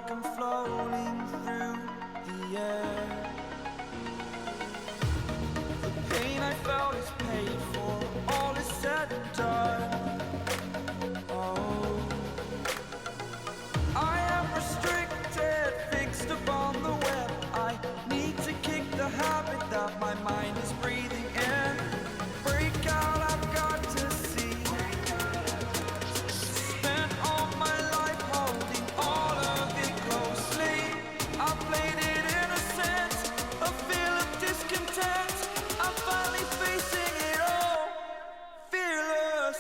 like I'm floating through the air. The pain I felt is paid for, all is said and done. Oh, I am restricted, fixed upon the web. I need to kick the habit that my mind is breathing in. Break out, I've got to see. Spent all my life holding all of it closely. I played it innocent, a feel of discontent. I'm finally facing it all, fearless.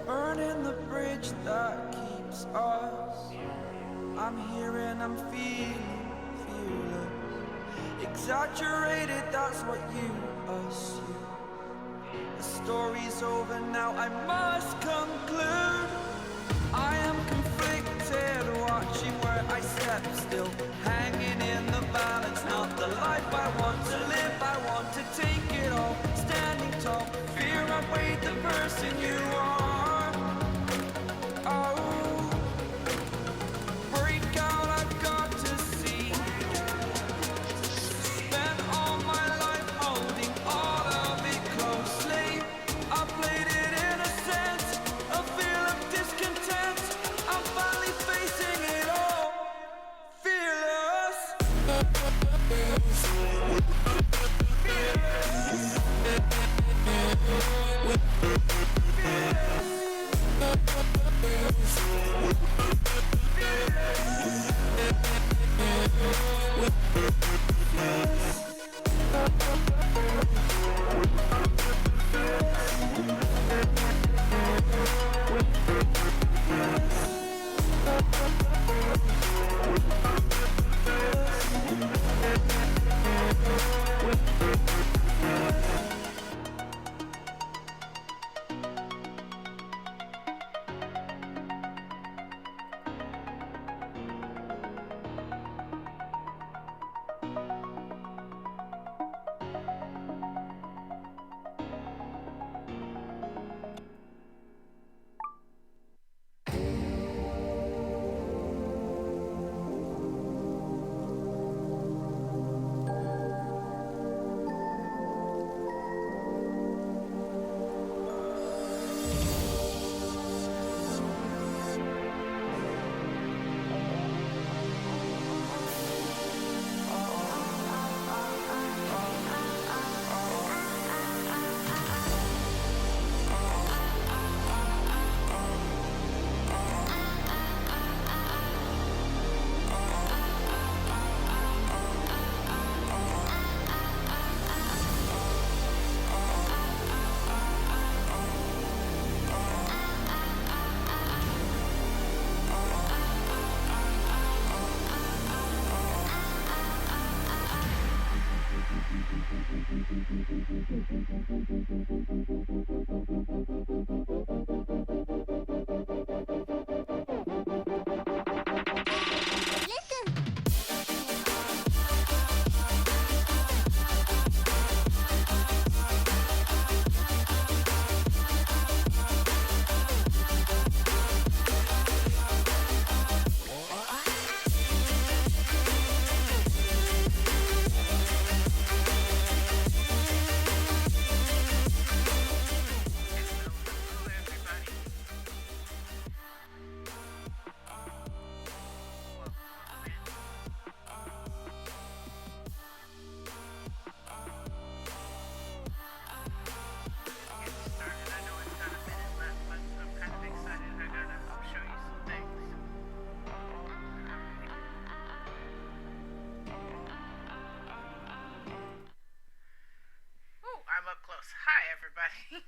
Burning the bridge that keeps us. I'm here and I'm feeling fearless. Exaggerated, that's what you assume. The story's over now, I must conclude. I am conflicted, watching where I step still, hanging in the balance. Not the life I want to live, I want to take it all. Standing tall, fear outweighed the person you are. Oh, break out, I've got to see. Spent all my life holding all of it closely. I played it innocent, a feel of discontent. I'm finally facing it all, fearless. I'm up close. Hi, everybody.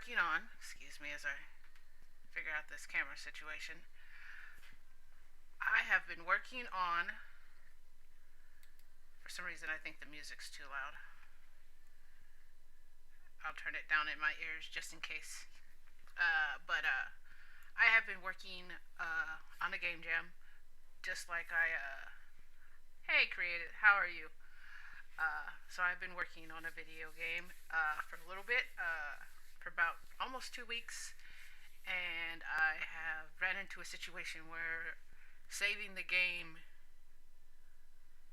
working on, excuse me as I figure out this camera situation. I have been working on, for some reason I think the music's too loud. I'll turn it down in my ears just in case. But I have been working on a game jam, just like hey, created, how are you? So I've been working on a video game for a little bit, for about almost 2 weeks, and I have ran into a situation where saving the game.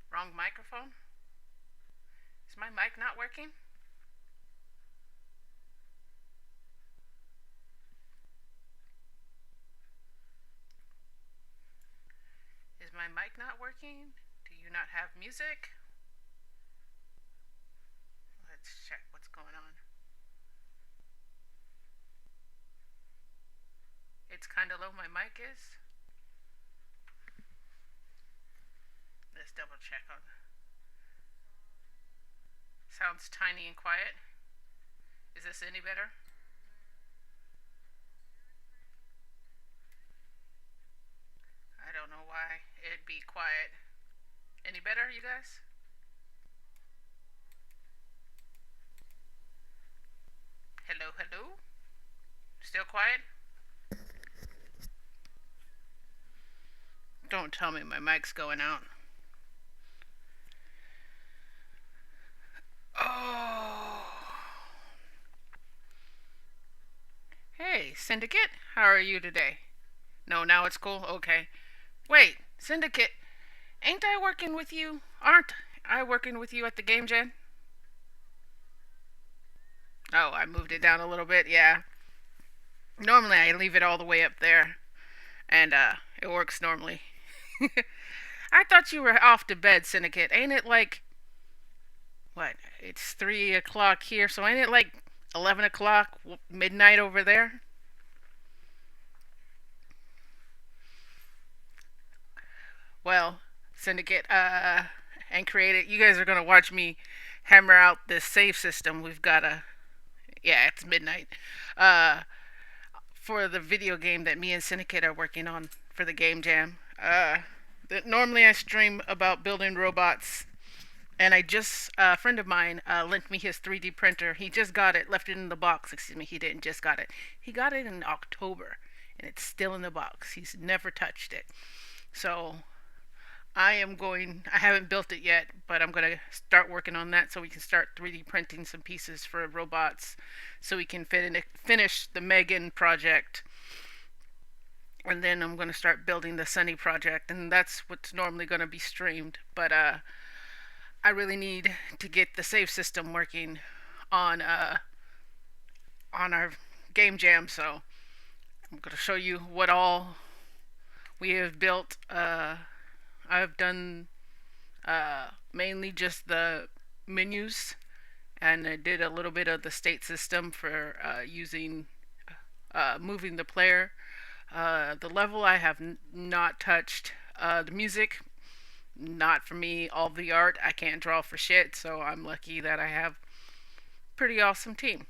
Wrong microphone? Is my mic not working? Is my mic not working? Do you not have music? Let's check what's going on. It's kind of low, my mic is. Let's double check on. Sounds tiny and quiet. Is this any better? I don't know why it'd be quiet. Any better, you guys? Hello, hello? Still quiet? Don't tell me my mic's going out. Oh. Hey, Syndicate, how are you today? No, now it's cool? Okay. Wait, Syndicate, ain't I working with you? Aren't I working with you at the game gen? Oh, I moved it down a little bit, yeah. Normally I leave it all the way up there, and it works normally. I thought you were off to bed, Syndicate. Ain't it like, what? It's 3 o'clock here, so ain't it like 11 o'clock, midnight over there? Well, Syndicate, and Created, you guys are gonna watch me hammer out this save system. We've got a, yeah, it's midnight. Uh, for the video game that me and Syndicate are working on for the game jam. Normally I stream about building robots, and I just a friend of mine lent me his 3D printer. He just got it, left it in the box. Excuse me, he didn't just got it. He got it in October, and it's still in the box. He's never touched it. So I am going. I haven't built it yet, but I'm gonna start working on that so we can start 3D printing some pieces for robots, so we can finish the Megan project, and then I'm gonna start building the Sunny project, and that's what's normally gonna be streamed. But I really need to get the save system working on our game jam. So I'm gonna show you what all we have built. I've done mainly just the menus, and I did a little bit of the state system for using moving the player. The level I have not touched. The music, not for me. All the art, I can't draw for shit, so I'm lucky that I have a pretty awesome team.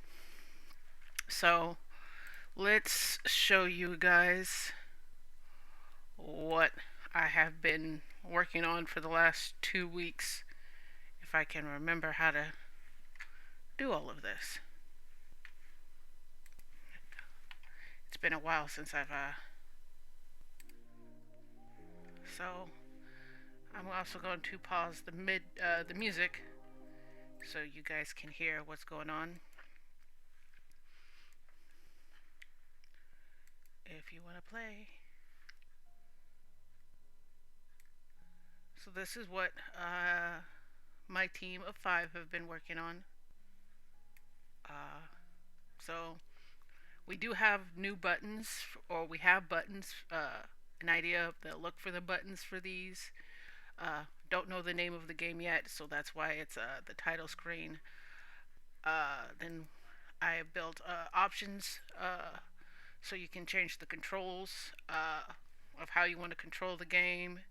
So let's show you guys what I have been working on for the last 2 weeks, if I can remember how to do all of this. It's been a while since I've so I'm also going to pause the music so you guys can hear what's going on. If you want to play. So this is what my team of 5 have been working on. So we do have new buttons, or we have buttons. An idea of the look for the buttons for these. Don't know the name of the game yet, so that's why it's the title screen. Then I built options, so you can change the controls of how you want to control the game.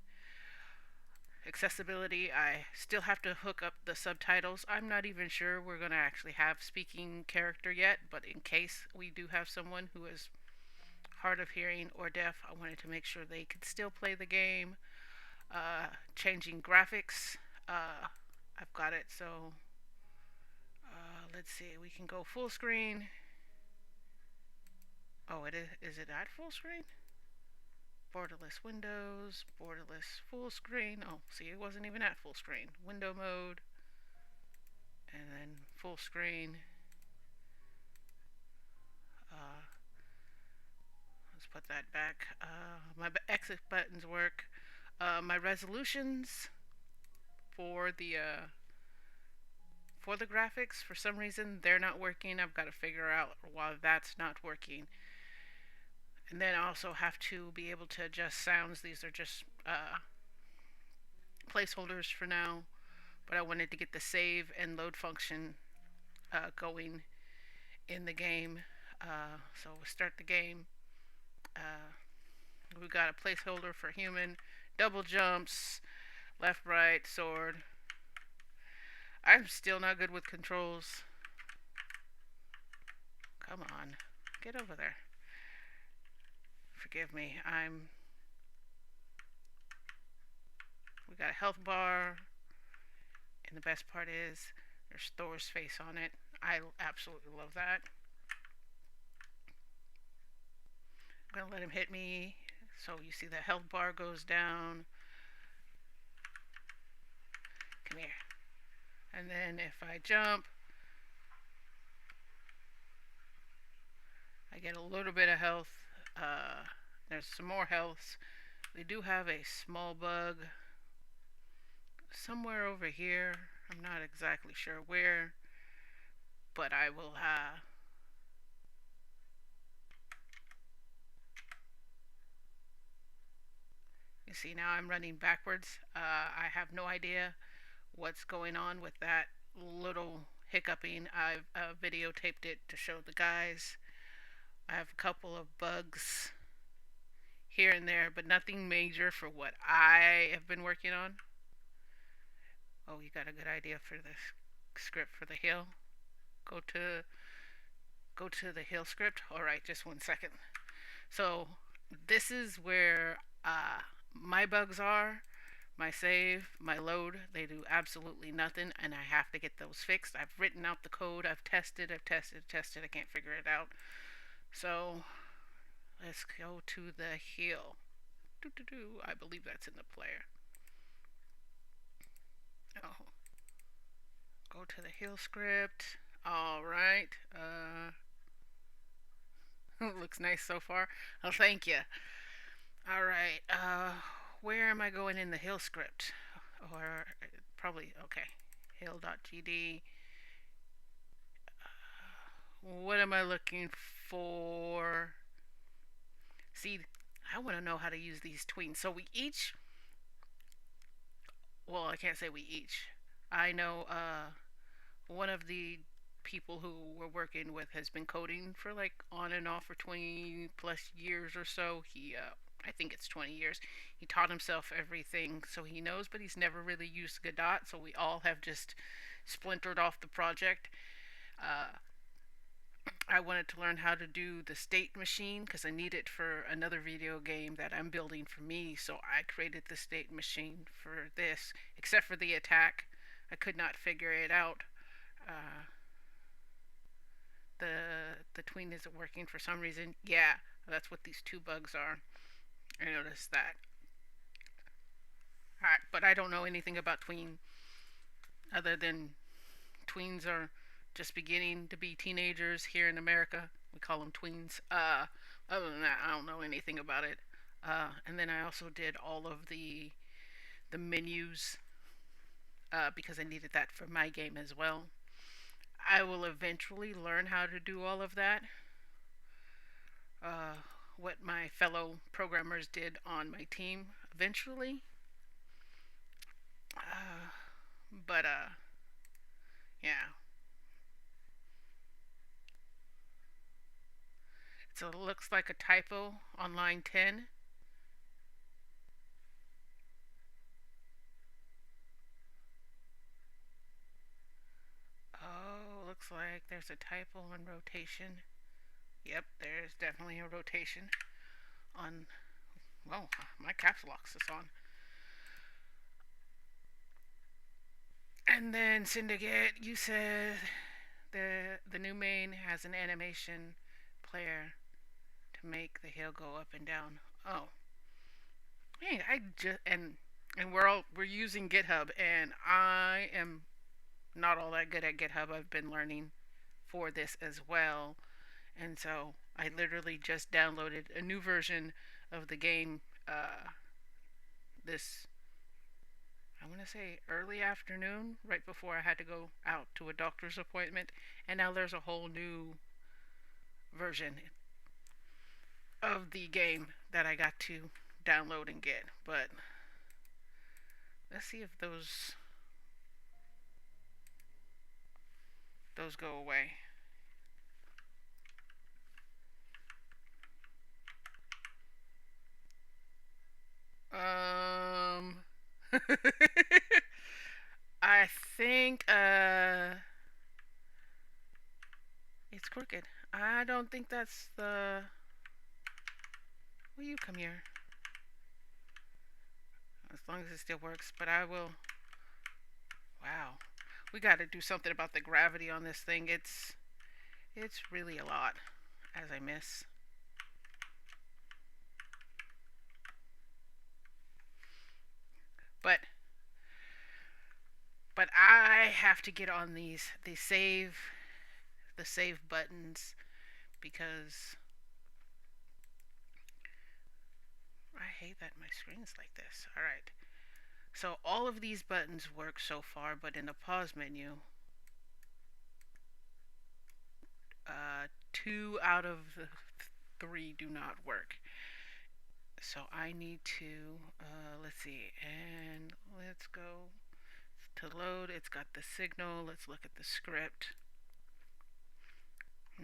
accessibility, I still have to hook up the subtitles. I'm not even sure we're going to actually have speaking character yet, but in case we do have someone who is hard of hearing or deaf, I wanted to make sure they could still play the game. Changing graphics, I've got it. So let's see, we can go full screen. Oh, it is it at full screen? Borderless windows, borderless full screen. Oh, see, it wasn't even at full screen. Window mode, and then full screen. Uh, let's put that back. My exit buttons work. My resolutions for the graphics, for some reason, they're not working. I've got to figure out why that's not working. And then I also have to be able to adjust sounds. These are just placeholders for now, but I wanted to get the save and load function going in the game. So we'll start the game. We've got a placeholder for human, double jumps, left, right, sword. I'm still not good with controls. Come on, get over there. Forgive me. We got a health bar, and the best part is there's Thor's face on it. I absolutely love that. I'm gonna let him hit me. So you see the health bar goes down. Come here. And then if I jump, I get a little bit of health. There's some more health. We do have a small bug somewhere over here. I'm not exactly sure where, but I will you see, now I'm running backwards. I have no idea what's going on with that little hiccuping. I've videotaped it to show the guys. I have a couple of bugs here and there, but nothing major for what I have been working on. Oh, you got a good idea for the script for the hill? Go to the hill script. All right, just 1 second. So this is where my bugs are. My save, my load, they do absolutely nothing, and I have to get those fixed. I've written out the code. I've tested. I can't figure it out. So let's go to the hill. I believe that's in the player. Oh, go to the hill script. All right. Looks nice so far. Oh, thank you. All right. Where am I going in the hill script? Or probably okay. Hill.gd. What am I looking for? See, I want to know how to use these tweens. So we each, well, I can't say we each. I know one of the people who we're working with has been coding for like on and off for 20 plus years or so. I think it's 20 years. He taught himself everything, so he knows, but he's never really used Godot. So we all have just splintered off the project. Uh, I wanted to learn how to do the state machine because I need it for another video game that I'm building for me. So I created the state machine for this, except for the attack. I could not figure it out. Uh, the tween isn't working for some reason. Yeah, that's what these two bugs are. I noticed that. Alright, but I don't know anything about tween other than tweens are just beginning to be teenagers here in America. We call them tweens. Other than that, I don't know anything about it. And then I also did all of the menus because I needed that for my game as well. I will eventually learn how to do all of that. What my fellow programmers did on my team eventually. But yeah. So it looks like a typo on line 10. like there's a typo on rotation. Yep, there's definitely a rotation on. Well, my caps locks is on. And then Syndicate, you said the new main has an animation player to make the hill go up and down. Oh, hey, I just and we're using GitHub, and I am not all that good at GitHub. I've been learning for this as well, and so I literally just downloaded a new version of the game this, I want to say, early afternoon, right before I had to go out to a doctor's appointment, and now there's a whole new version of the game that I got to download and get. But let's see if those go away. Um, I think it's crooked. I don't think that's the. Will you come here? As long as it still works, but I will. Wow, we got to do something about the gravity on this thing. It's really a lot, as I miss. But I have to get on the save buttons because I hate that my screen is like this. All right. So all of these buttons work so far, but in the pause menu, 2 out of the 3 do not work. So I need to, let's see, and let's go to load. It's got the signal. Let's look at the script.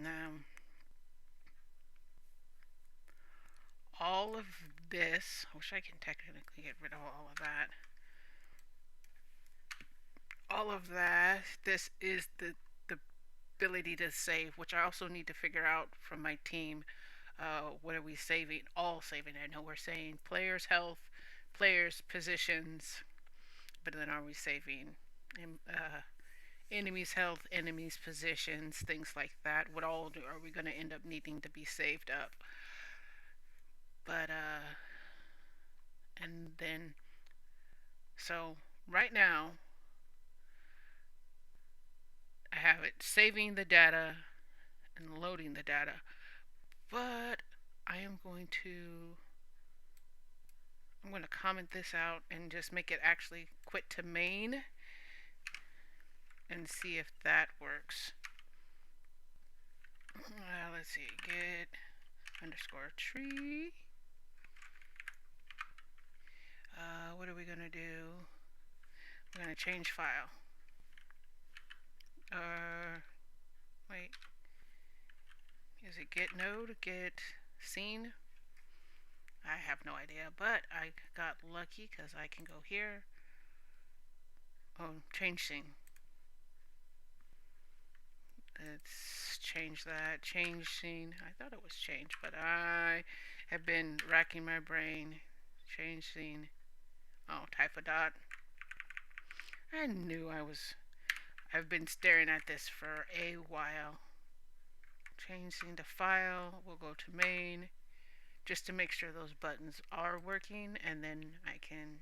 Now, all of this, I wish I can technically get rid of all of that. All of that, this is the ability to save, which I also need to figure out from my team. What are we saving? All saving. I know we're saying players' health, players' positions, but then are we saving enemies' health, enemies' positions, things like that? What all are we going to end up needing to be saved up? But and then so right now I have it saving the data and loading the data, but I am going to comment this out and just make it actually quit to main and see if that works. Let's see, get underscore tree. What are we gonna do? We're gonna change file. Wait. Is it get node? Get scene? I have no idea, but I got lucky because I can go here. Oh, change scene. Let's change that. Change scene. I thought it was changed, but I have been racking my brain. Change scene. Oh, type a dot. I knew I've been staring at this for a while. Change scene to file. We'll go to main just to make sure those buttons are working, and then I can.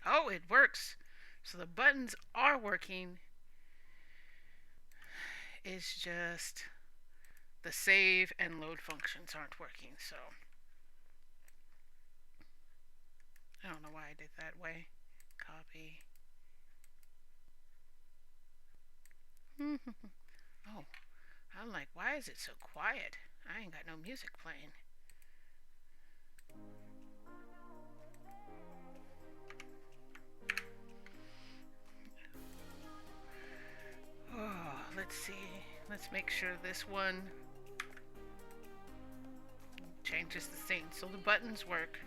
Oh, it works. So the buttons are working. It's just the save and load functions aren't working. So I don't know why I did that way. Copy. Oh, I'm like, why is it so quiet? I ain't got no music playing. Oh, let's see. Let's make sure this one changes the scene so the buttons work.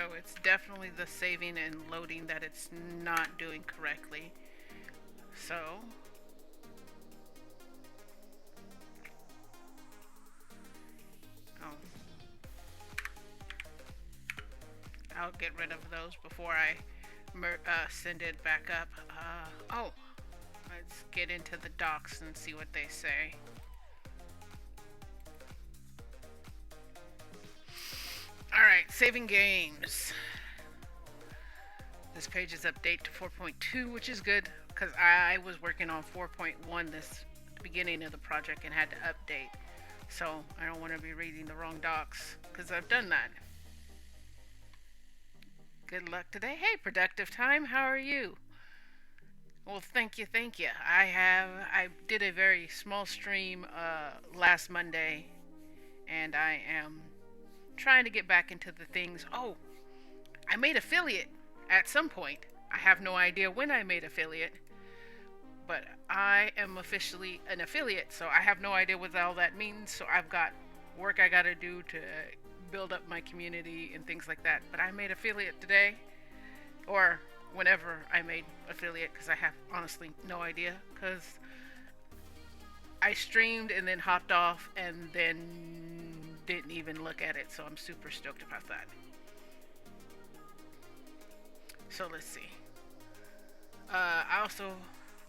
So it's definitely the saving and loading that it's not doing correctly. So oh, I'll get rid of those before I send it back up. Oh, let's get into the docs and see what they say. Alright, saving games. This page is update to 4.2, which is good because I was working on 4.1 this beginning of the project and had to update. So I don't want to be reading the wrong docs because I've done that. Good luck today. Hey, productive time. How are you? Well, thank you, thank you. I did a very small stream last Monday, and I am trying to get back into the things. Oh, I made affiliate at some point. I have no idea when I made affiliate, but I am officially an affiliate, so I have no idea what all that means. So I've got work I gotta do to build up my community and things like that. But I made affiliate today, or whenever I made affiliate, because I have honestly no idea, because I streamed and then hopped off and then didn't even look at it, so I'm super stoked about that. So let's see. I also,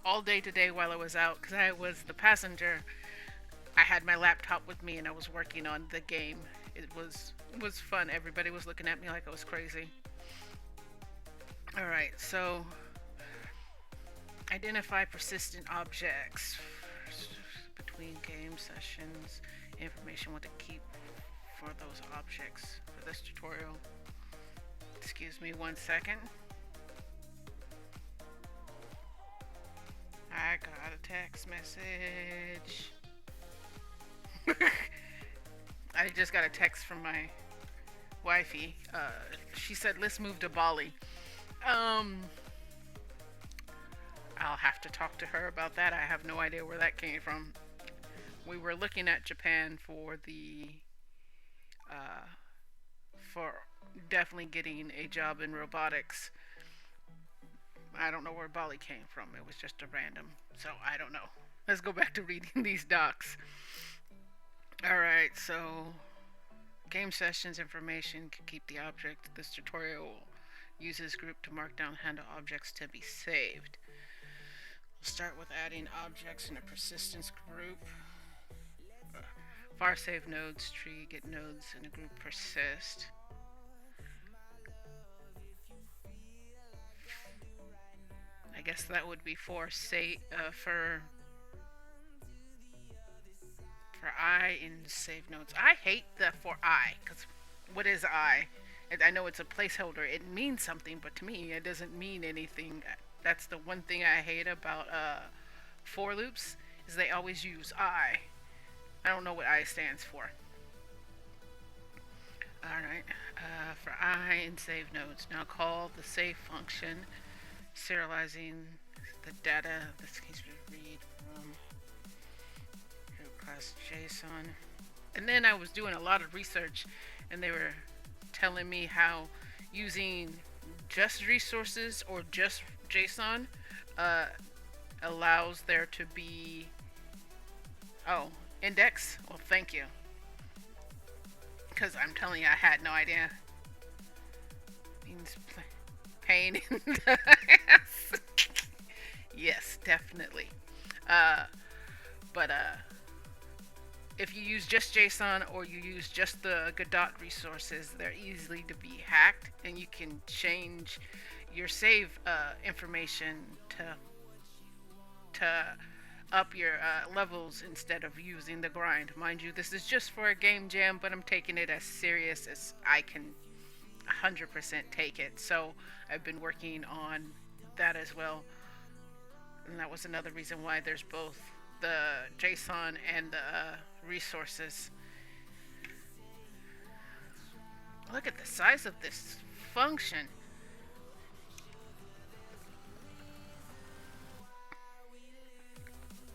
all day today while I was out, because I was the passenger, I had my laptop with me and I was working on the game. It was fun. Everybody was looking at me like I was crazy. Alright, so identify persistent objects between game sessions. Information what to keep for those objects for this tutorial. Excuse me 1 second. I got a text message. I just got a text from my wifey. She said, let's move to Bali. I'll have to talk to her about that. I have no idea where that came from. We were looking at Japan for for definitely getting a job in robotics. I don't know where Bali came from. It was just a random. So I don't know. Let's go back to reading these docs. Alright, so game sessions information can keep the object. This tutorial uses group to mark down handle objects to be saved. We'll start with adding objects in a persistence group. Var save nodes, tree, get nodes in a group persist. I guess that would be for I in save nodes. I hate the for I, because what is I? I know it's a placeholder. It means something, but to me, it doesn't mean anything. That's the one thing I hate about for loops, is they always use I. I don't know what I stands for. Alright, for I in save nodes. Now call the save function, serializing the data. This case we read from class JSON. And then I was doing a lot of research, and they were telling me how using just resources or just JSON allows there to be index. Well, thank you, because I'm telling you, I had no idea. Means pain in the ass. Yes, definitely. But if you use just JSON or you use just the Godot resources, they're easily to be hacked, and you can change your save information to up your levels instead of using the grind. Mind you, this is just for a game jam, but I'm taking it as serious as I can 100% take it. So I've been working on that as well, and that was another reason why there's both the JSON and the resources. Look at the size of this function.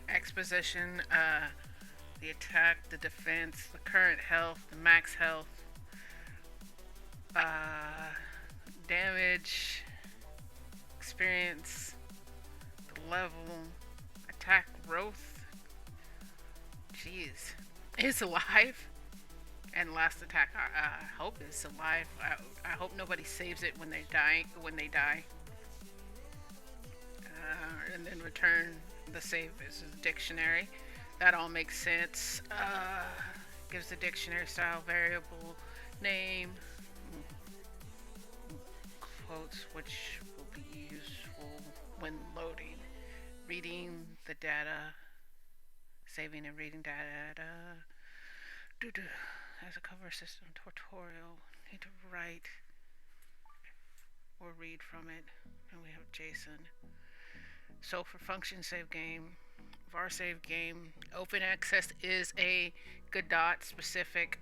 Exposition, the attack, the defense, the current health, the max health, damage, experience, the level, attack growth. Jeez. Is alive. And last attack, I hope it's alive. I hope nobody saves it when they die. And then return the save is a dictionary. That all makes sense. Gives the dictionary style variable name, quotes, which will be useful when loading, reading the data, saving and reading data. As a cover system tutorial, need to write or read from it, and we have JSON. So for function save game, var save game, open access is a Godot specific.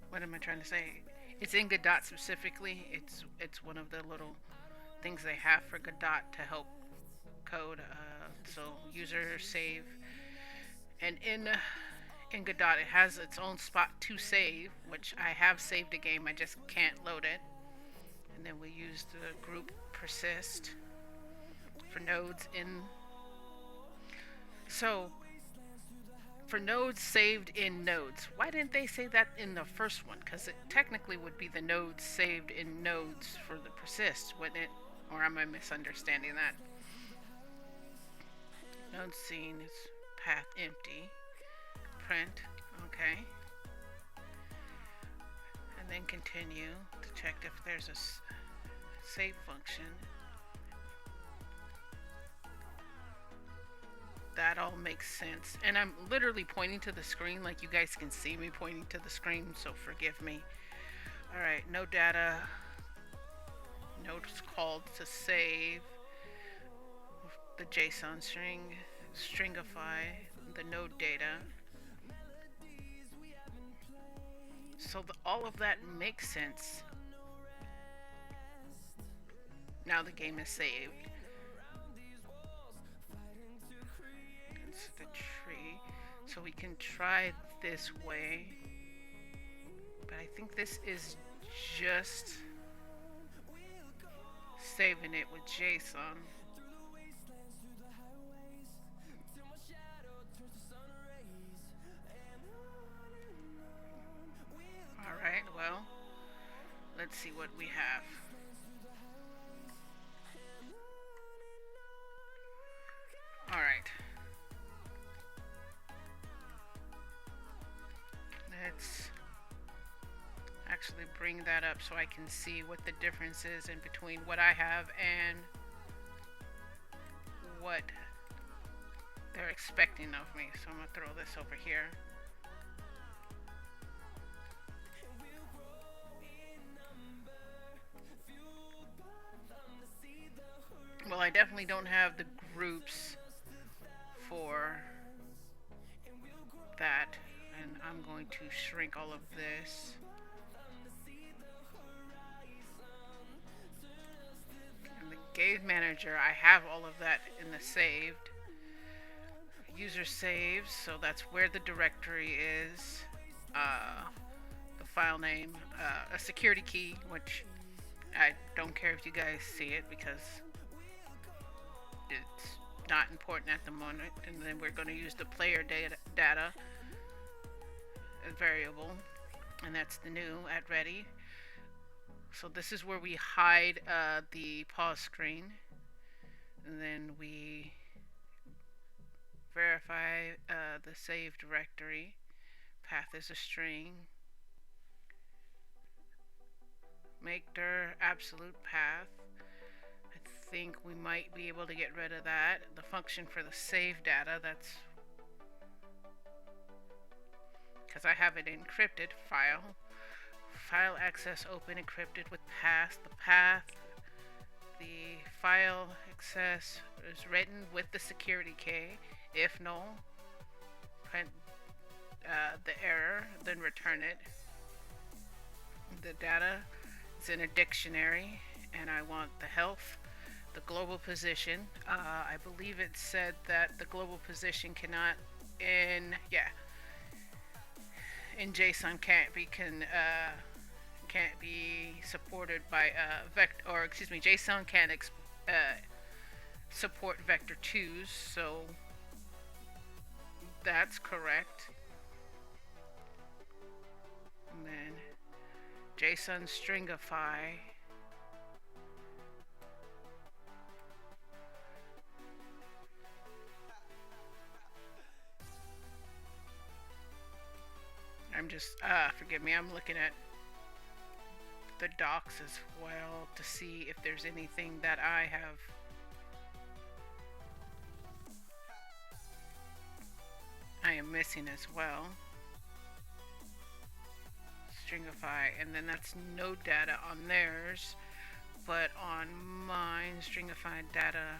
What am I trying to say? It's in Godot specifically. It's one of the little things they have for Godot to help code. So user save, and in Godot it has its own spot to save, which I have saved a game. I just can't load it. And then we use the group persist for nodes in. So for nodes saved in nodes. Why didn't they say that in the first one? Because it technically would be the nodes saved in nodes for the persist, wouldn't it? Or am I misunderstanding that? Node scene is path empty. Print. Okay. And then continue to check if there's a save function. That all makes sense. And I'm literally pointing to the screen like you guys can see me pointing to the screen, so forgive me. Alright, no data. Node's called to save the JSON string, stringify the node data. So all of that makes sense. Now the game is saved. It's the tree. So we can try this way. But I think this is just saving it with JSON. Alright, well, let's see what we have. Alright. Let's actually bring that up so I can see what the difference is in between what I have and what they're expecting of me. So I'm going to throw this over here. Well, I definitely don't have the groups for that, and I'm going to shrink all of this. And the game manager, I have all of that in the saved. User saves, so that's where the directory is. The file name, a security key, which I don't care if you guys see it because it's not important at the moment. And then we're going to use the player data variable, and that's the new at ready. So this is where we hide the pause screen, and then we verify the save directory. Path is a string. Make dir absolute path. I think we might be able to get rid of that. The function for the save data, that's because I have it encrypted. File access open encrypted with path. The path, the file access is written with the security key. If null, print the error, then return it. The data is in a dictionary, and I want the health, the global position. I believe it said that the global position cannot in JSON can't be can't be supported by vector, or excuse me, JSON can't support vector 2s, so that's correct. And then JSON stringify. I'm just, forgive me, I'm looking at the docs as well to see if there's anything that I am missing as well. Stringify, and then that's no data on theirs, but on mine, stringify data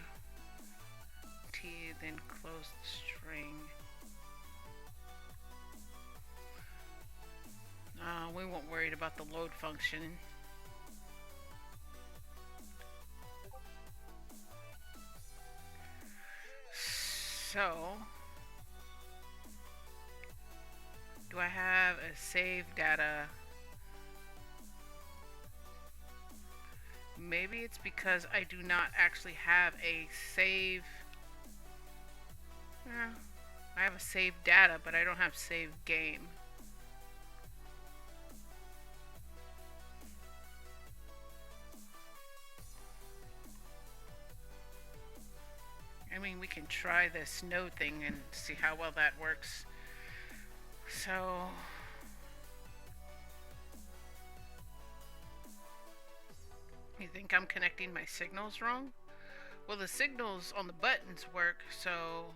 T, then close the string. We weren't worried about the load function. So, do I have a save data? Maybe it's because I do not actually have a save. I have a save data, but I don't have save game. I mean, we can try this node thing and see how well that works. So, you think I'm connecting my signals wrong? Well, the signals on the buttons work, so,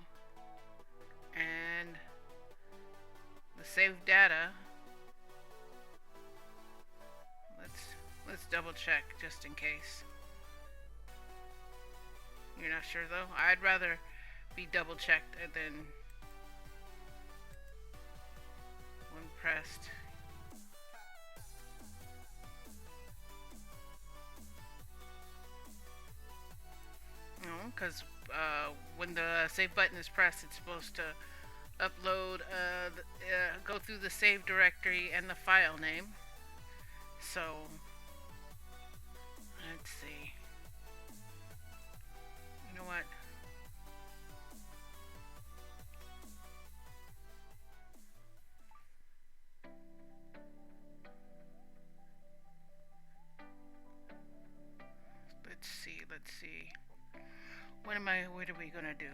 and the save data. Let's double check just in case. You're not sure though? I'd rather be double checked than when pressed. No, because when the save button is pressed, it's supposed to upload, go through the save directory and the file name. So, let's see. You know what? Let's see. What are we gonna do?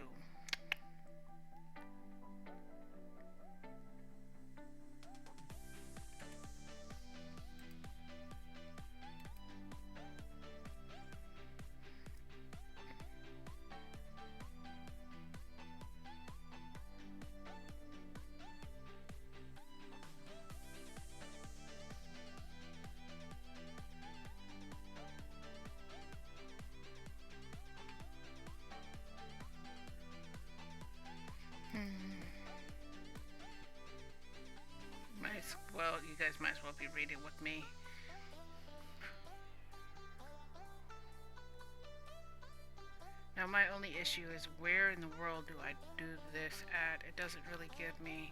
Well, you guys might as well be reading with me. Now my only issue is where in the world do I do this at? It doesn't really give me.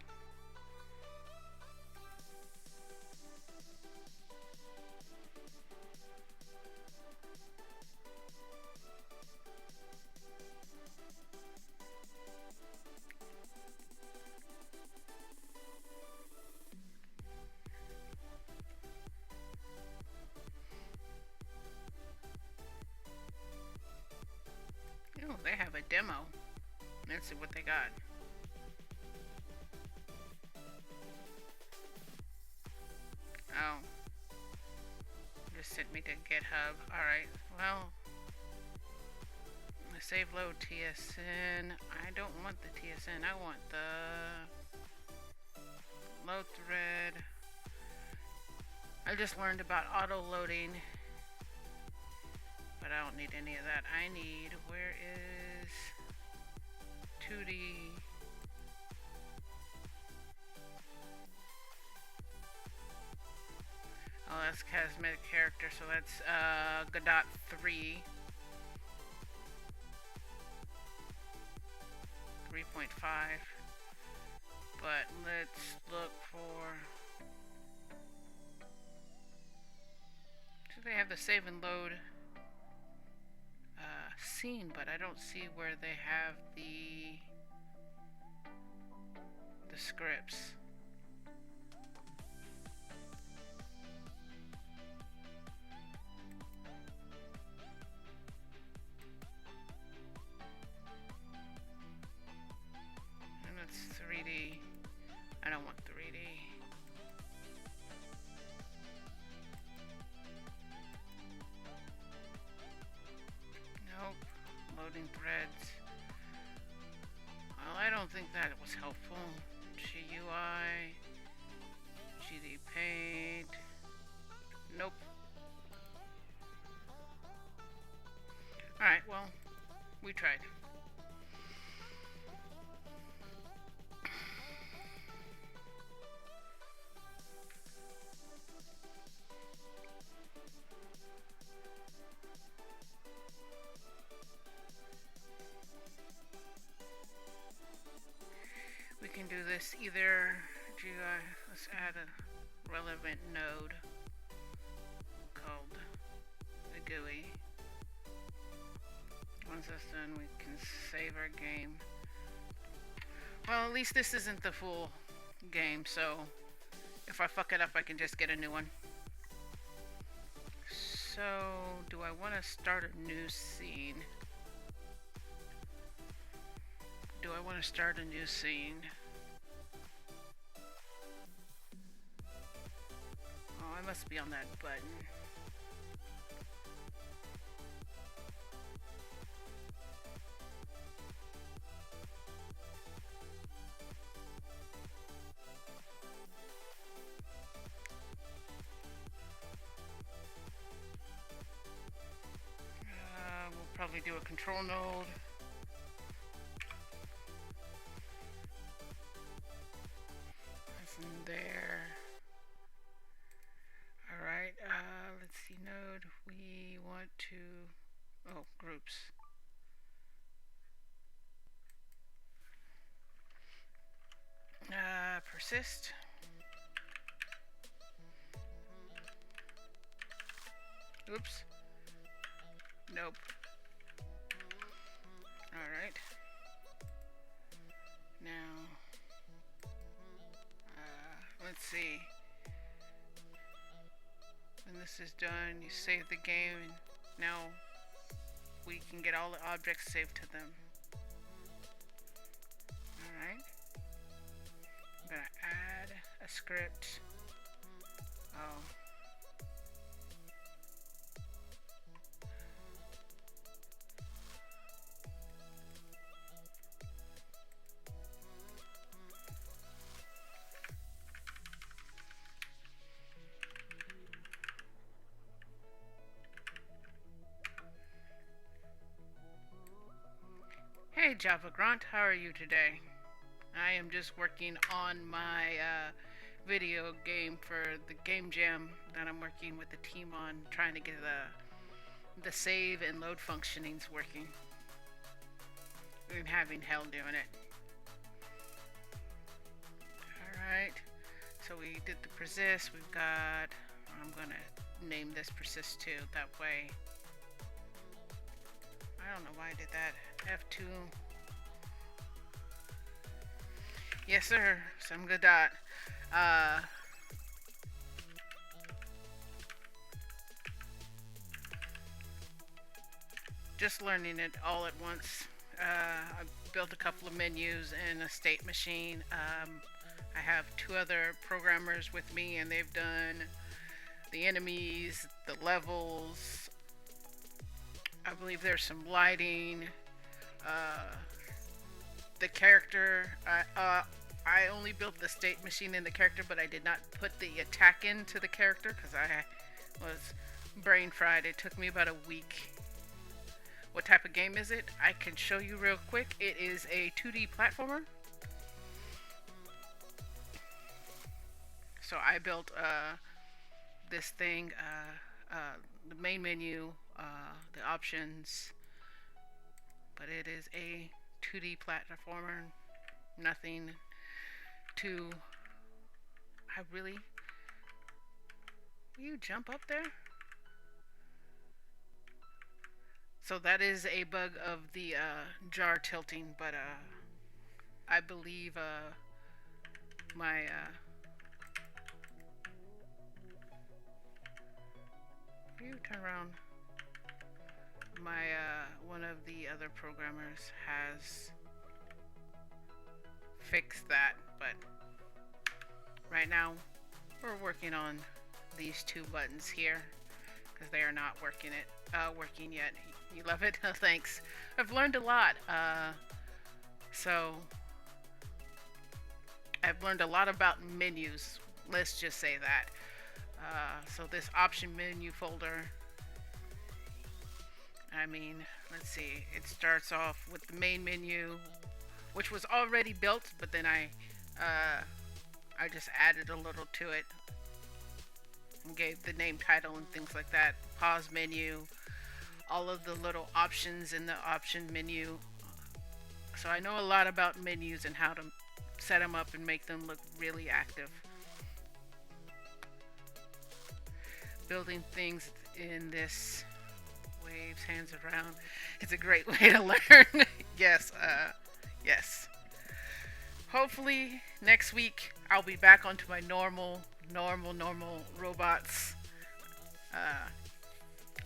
Oh, they have a demo. Let's see what they got. Oh. Just sent me to GitHub. Alright, well. Save load TSN. I don't want the TSN. I want the load thread. I just learned about auto loading. But I don't need any of that. I need, where is 2D? Oh, that's cosmetic character, so that's Godot 3. 3.5. But let's look for They have the save and load scene, but I don't see where they have the scripts. And it's 3D. I don't want 3D. Nope. Loading threads. Well, I don't think that was helpful. GUI. GD Paint. Nope. Alright, well, we tried. We can do this either GUI. Let's add a relevant node called the GUI. Once that's done, we can save our game. Well, at least this isn't the full game, so if I fuck it up, I can just get a new one. So, do I want to start a new scene? Do I want to start a new scene? Oh, I must be on that button. We'll probably do a control node. That's in there. Alright, let's see, node. We want to... Oh, groups. Persist. Oops. Nope. Alright. Now, let's see. When this is done, you save the game, and now we can get all the objects saved to them. Alright. I'm gonna add a script. Oh. Hey Java Grunt, how are you today? I am just working on my video game for the game jam that I'm working with the team on, trying to get the save and load functionings working. We've been having hell doing it. Alright, so we did the persist. We've got, I'm gonna name this persist 2, that way. I don't know why I did that. F2. Yes, sir. Some good dot. Just learning it all at once. I built a couple of menus and a state machine. I have 2 other programmers with me, and they've done the enemies, the levels. I believe there's some lighting. The character. I only built the state machine in the character, but I did not put the attack into the character because I was brain fried. It took me about a week. What type of game is it? I can show you real quick. It is a 2D platformer. So I built this thing, the main menu, the options, but it is a 2D platformer. Nothing too... I really... Will you jump up there? So that is a bug of the jar tilting, but I believe my you turn around. My one of the other programmers has fixed that, but right now we're working on these two buttons here because they are not working yet. You love it? Thanks. I've learned a lot. So I've learned a lot about menus. Let's just say that. So this option menu folder. I mean, let's see. It starts off with the main menu, which was already built, but then I just added a little to it and gave the name, title, and things like that. Pause menu, all of the little options in the option menu. So I know a lot about menus and how to set them up and make them look really active. Building things in this waves hands around. It's a great way to learn. Yes, yes. Hopefully next week I'll be back onto my normal robots. Uh,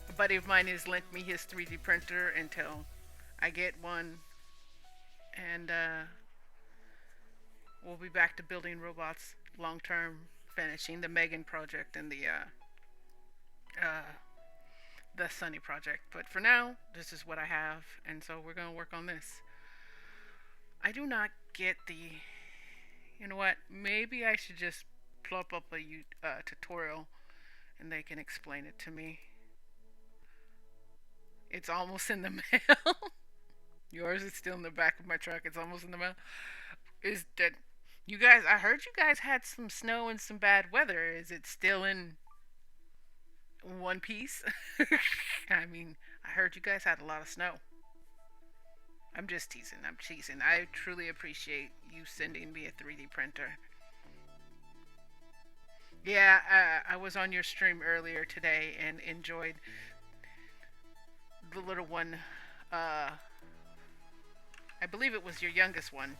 a buddy of mine has lent me his 3D printer until I get one, and we'll be back to building robots long term, finishing the Megan project and uh, the Sunny project. But for now, this is what I have, and so we're gonna work on this. I do not get the. You know what? Maybe I should just plop up a tutorial, and they can explain it to me. It's almost in the mail. Yours is still in the back of my truck. It's almost in the mail. Is that you guys? I heard you guys had some snow and some bad weather. Is it still in one piece? I mean, I heard you guys had a lot of snow. I'm just teasing. I'm teasing. I truly appreciate you sending me a 3D printer. Yeah, I was on your stream earlier today and enjoyed the little one. I believe it was your youngest one.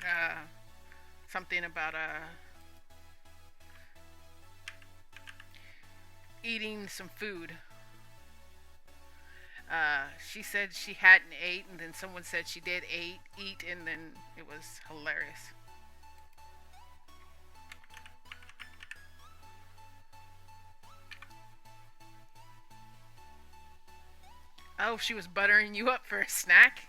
Uh, Something about eating some food. She said she hadn't ate, and then someone said she did eat, and then it was hilarious. Oh, she was buttering you up for a snack?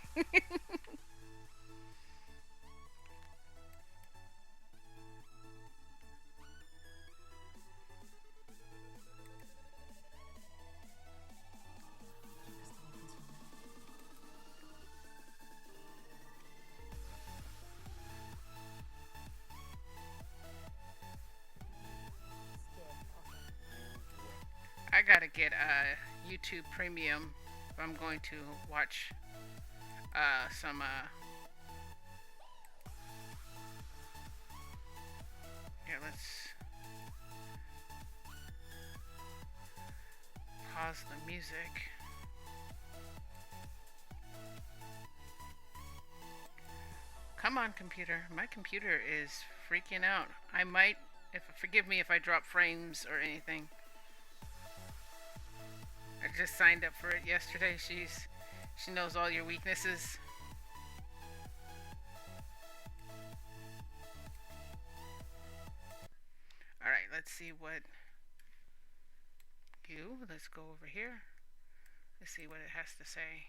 I gotta get YouTube Premium if I'm going to watch some. Here, let's pause the music. Come on, computer. My computer is freaking out. I might, if forgive me if I drop frames or anything. I just signed up for it yesterday. She knows all your weaknesses. All right, let's see what you. Let's go over here. Let's see what it has to say.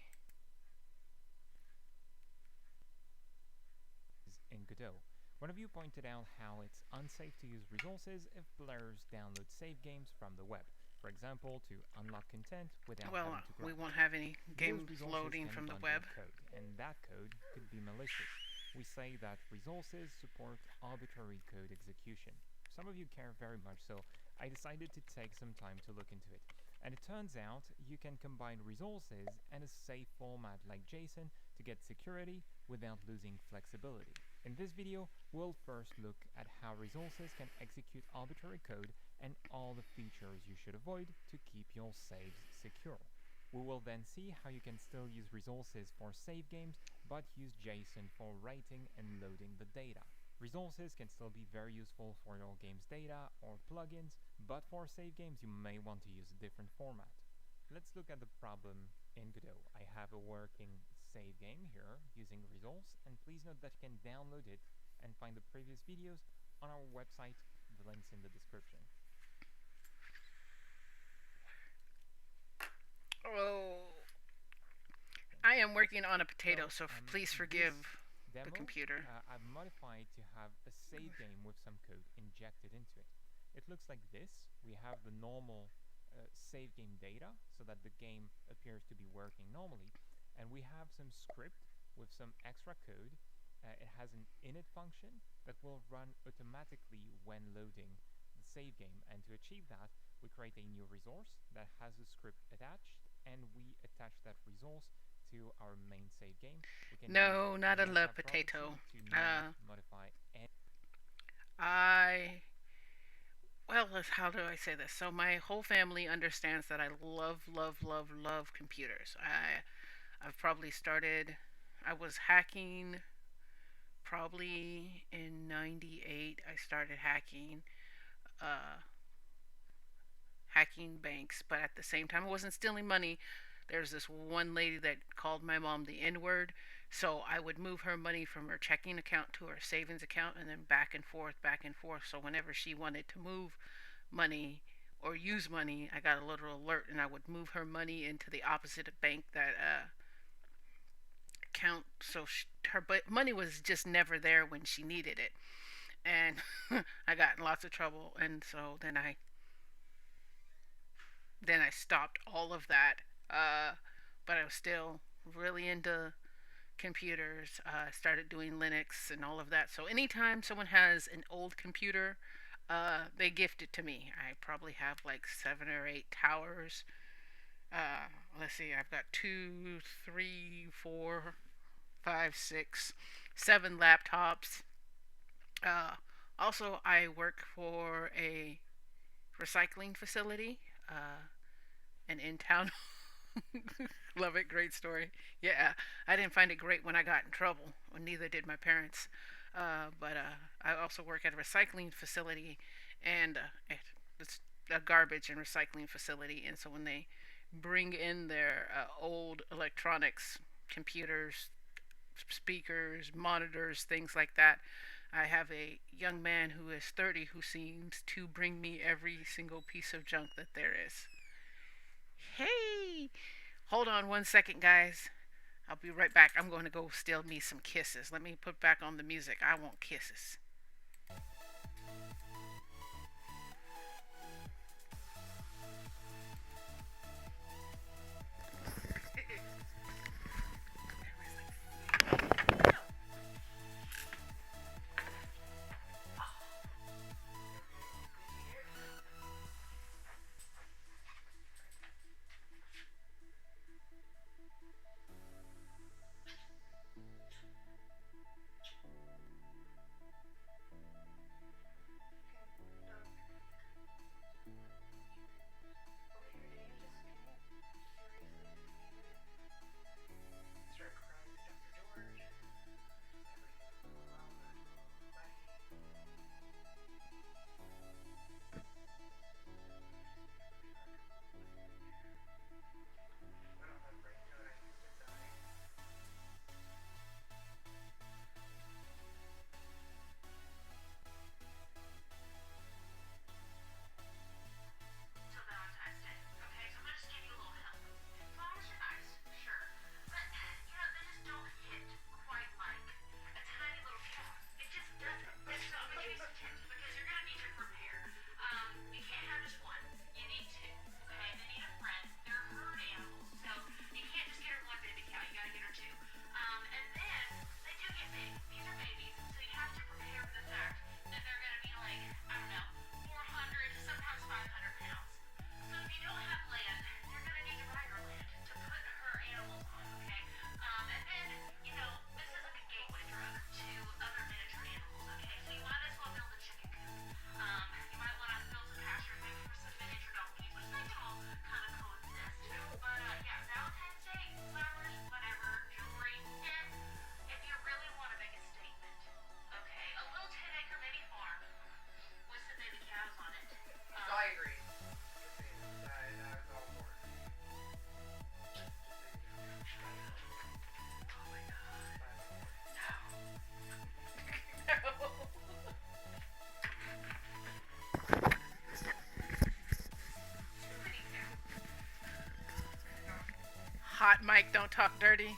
In Godot. One of you pointed out how it's unsafe to use resources if players download save games from the web. For example, to unlock content without Well, having to we grind. won't have any games Those resources loading can from the bundle web. code, and that code could be malicious. We say that resources support arbitrary code execution. Some of you care very much, so I decided to take some time to look into it. And it turns out you can combine resources and a safe format like JSON to get security without losing flexibility. In this video, we'll first look at how resources can execute arbitrary code and all the features you should avoid to keep your saves secure. We will then see how you can still use resources for save games, but use JSON for writing and loading the data. Resources can still be very useful for your game's data or plugins, but for save games you may want to use a different format. Let's look at the problem in Godot. I have a working save game here using resource, and please note that you can download it and find the previous videos on our website. The link's in the description. Oh, Okay. I am working on a potato, So so please this forgive the demo computer. I've modified to have a save game with some code injected into it. It looks like this. We have the normal save game data so that the game appears to be working normally, and we have some script with some extra code. It has an init function that will run automatically when loading the save game, and to achieve that, we create a new resource that has a script attached, and we attach that resource to our main save game. We can use No, not a love meta potato. property to not Uh, modify any. I well, how do I say this? So my whole family understands that I love, love, love, love computers. I've probably started. I was hacking probably in '98. I started uh, hacking banks, but at the same time, I wasn't stealing money. There's this one lady that called my mom the N word, so I would move her money from her checking account to her savings account and then back and forth, back and forth. So whenever she wanted to move money or use money, I got a little alert and I would move her money into the opposite bank that account. So her money was just never there when she needed it. And I got in lots of trouble, and so then I stopped all of that. But I was still really into computers. Started doing Linux and all of that. So anytime someone has an old computer, they gift it to me. I probably have like 7 or 8 towers. Uh, let's see, I've got 2, 3, 4, 5, 6, 7 laptops. Uh, Also, I work for a recycling facility. And in town. Love it. Great story. Yeah, I didn't find it great when I got in trouble. Well, neither did my parents. But I also work at a recycling facility, and it's a garbage and recycling facility. And so when they bring in their old electronics, computers, speakers, monitors, things like that, I have a young man who is 30 who seems to bring me every single piece of junk that there is. Hey, hold on 1 second, guys. I'll be right back. I'm going to go steal me some kisses. Let me put back on the music. I want kisses. Hot mic, don't talk dirty.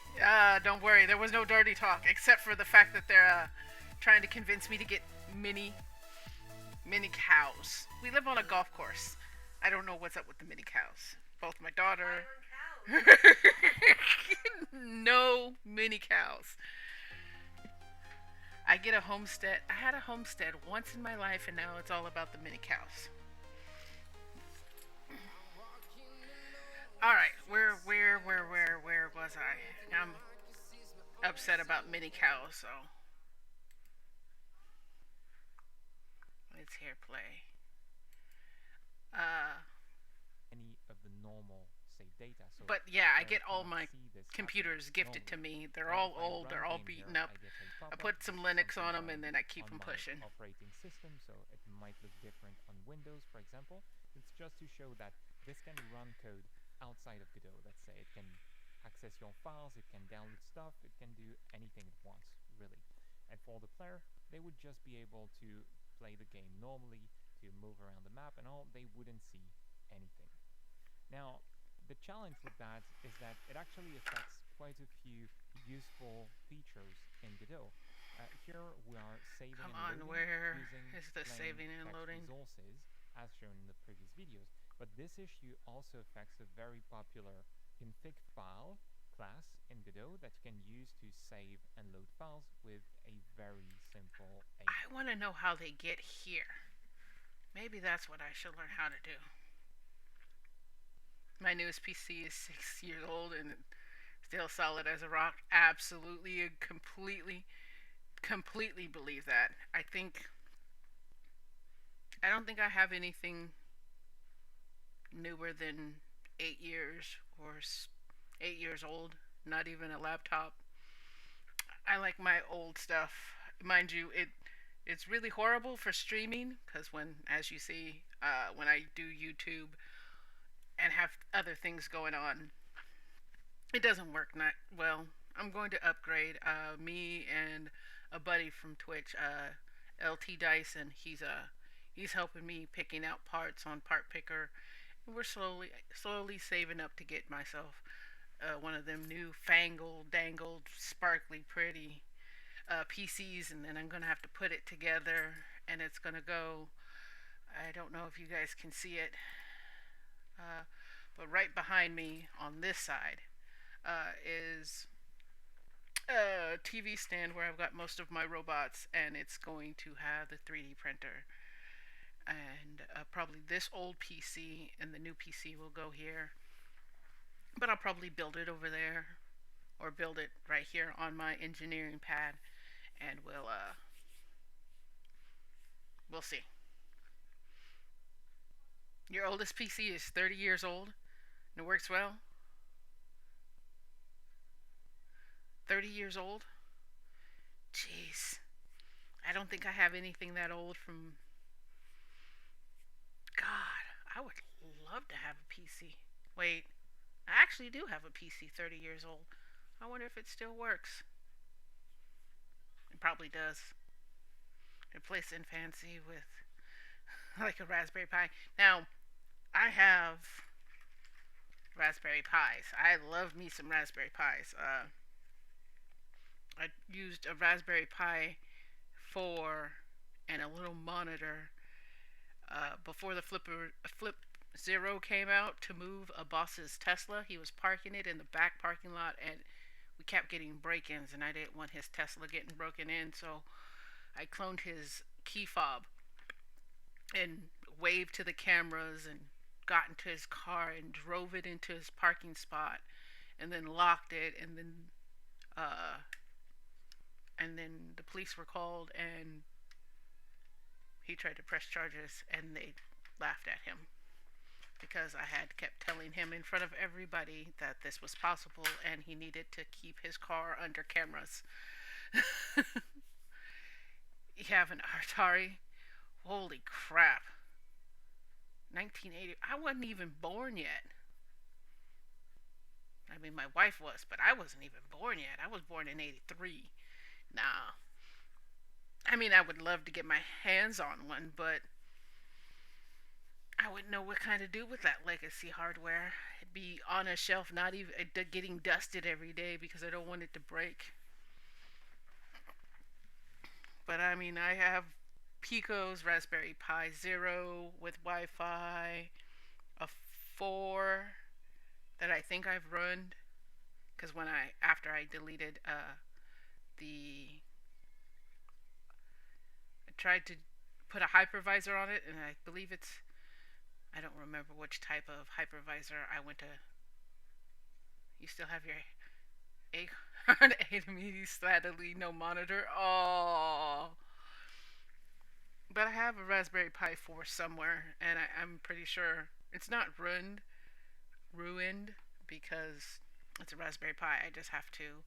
Don't worry, there was no dirty talk except for the fact that they're trying to convince me to get mini mini cows. We live on a golf course. I don't know what's up with the mini cows. Both my daughter. No mini cows. I get a homestead. I had a homestead once in my life, and now it's all about the mini cows. All right, where was I? I'm upset about mini cows, so let's hear play. Uh, any of the normal save data. So but the yeah, I player get all cannot my see this computers happening gifted to normally. me. They're Now, all if I old. run They're all game here, beaten up. I get a I pop-up. put This some is Linux something on them, and running then I keep on them my pushing. operating system, so it might look different on Windows, for example. It's just to show that this can run code outside of Godot. Let's say it can access your files, it can download stuff, it can do anything it wants, really. And for the player, they would just be able to play the game normally, to move around the map and all. They wouldn't see anything. Now, the challenge with that is that it actually affects quite a few useful features in Godot. Here we are saving Come and on, loading where using is the plain saving and text loading? resources as shown in the previous videos. But this issue also affects a very popular config file class in Godot that you can use to save and load files with a very simple I API. want to know how they get here. Maybe that's what I should learn how to do. My newest PC is 6 years old and still solid as a rock. Absolutely and completely believe that. I don't think I have anything newer than 8 years or 8 years old. Not even a laptop. I like my old stuff. Mind you, it's really horrible for streaming because as you see, when I do YouTube and have other things going on, it doesn't work not well. I'm going to upgrade. Me and a buddy from Twitch, LT Dyson. He's helping me picking out parts on Part Picker. We're slowly saving up to get myself one of them new fangled, dangled, sparkly, pretty PCs, and then I'm gonna have to put it together, and it's gonna go. I don't know if you guys can see it, uh, but right behind me on this side is a TV stand where I've got most of my robots, and it's going to have the 3D printer. And probably this old PC and the new PC will go here, but I'll probably build it over there or build it right here on my engineering pad, and we'll see. Your oldest PC is 30 years old and it works well. 30 years old. Jeez, I don't think I have anything that old from. God, I would love to have a PC. Wait, I actually do have a PC 30 years old. I wonder if it still works. It probably does. Replacing fancy with like a Raspberry Pi. Now, I have Raspberry Pis. I love me some Raspberry Pis. I used a Raspberry Pi 4 and a little monitor before the Flip Zero came out to move a boss's Tesla. He was parking it in the back parking lot, and we kept getting break-ins, and I didn't want his Tesla getting broken in, so I cloned his key fob and waved to the cameras and got into his car and drove it into his parking spot, and then locked it, uh, and then the police were called, and he tried to press charges, and they laughed at him because I had kept telling him in front of everybody that this was possible and he needed to keep his car under cameras. You have an Atari? Holy crap. 1980. I wasn't even born yet. I mean, my wife was, but I wasn't even born yet. I was born in 83. Nah. I mean, I would love to get my hands on one, but I wouldn't know what kind to do with that legacy hardware. It'd be on a shelf, not even getting dusted every day because I don't want it to break. But I mean, I have Pico's Raspberry Pi Zero with Wi-Fi, a 4 that I think I've run because when I after I deleted the I tried to put a hypervisor on it, and I believe it's I don't remember which type of hypervisor I went to. You still have your Acorn enemy sadly no monitor. Oh, but I have a Raspberry Pi 4 somewhere, and I'm pretty sure it's not ruined because it's a Raspberry Pi. I just have to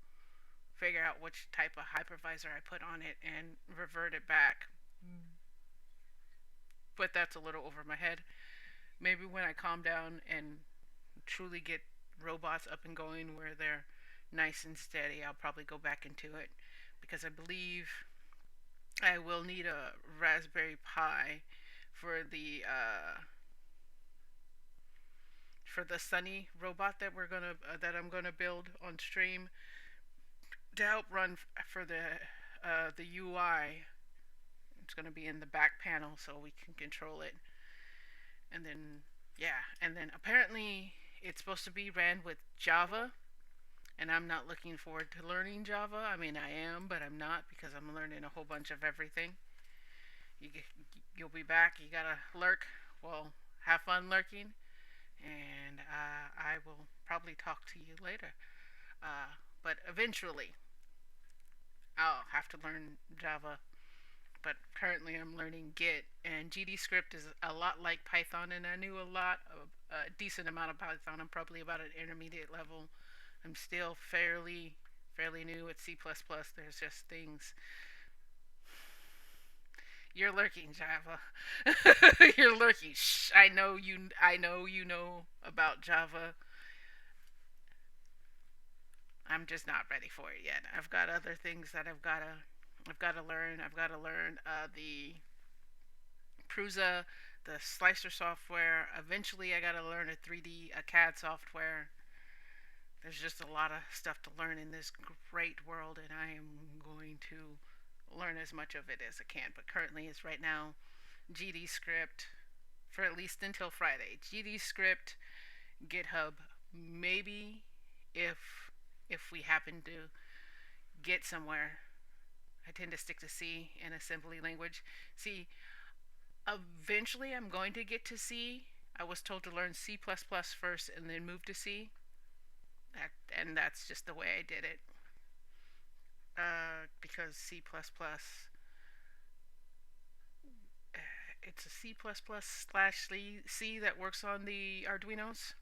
figure out which type of hypervisor I put on it and revert it back. But that's a little over my head. Maybe when I calm down and truly get robots up and going where they're nice and steady, I'll probably go back into it because I believe I will need a Raspberry Pi for the Sunny robot that I'm gonna build on stream to help run for the UI. It's gonna be in the back panel so we can control it, and then yeah, and then apparently it's supposed to be ran with Java, and I'm not looking forward to learning Java. I mean, I am, but I'm not because I'm learning a whole bunch of everything. You you'll be back. You gotta lurk. Well, have fun lurking, and I will probably talk to you later. But eventually, I'll have to learn Java. But currently, I'm learning Git, and GD script is a lot like Python, and I knew a decent amount of Python. I'm probably about an intermediate level. I'm still fairly new at C++. There's just things. You're lurking, Java. You're lurking. Shh. I know you. I know you know about Java. I'm just not ready for it yet. I've got other things that I've got to learn. I've got to learn the Prusa, the slicer software. Eventually, I got to learn a 3D a CAD software. There's just a lot of stuff to learn in this great world, and I am going to learn as much of it as I can. But currently, it's right now GD script for at least until Friday. GD script, GitHub, maybe if we happen to get somewhere. I tend to stick to C in assembly language. See, eventually I'm going to get to C. I was told to learn C++ first and then move to C. And that's just the way I did it. Because C++, it's a C++ slash C that works on the Arduinos.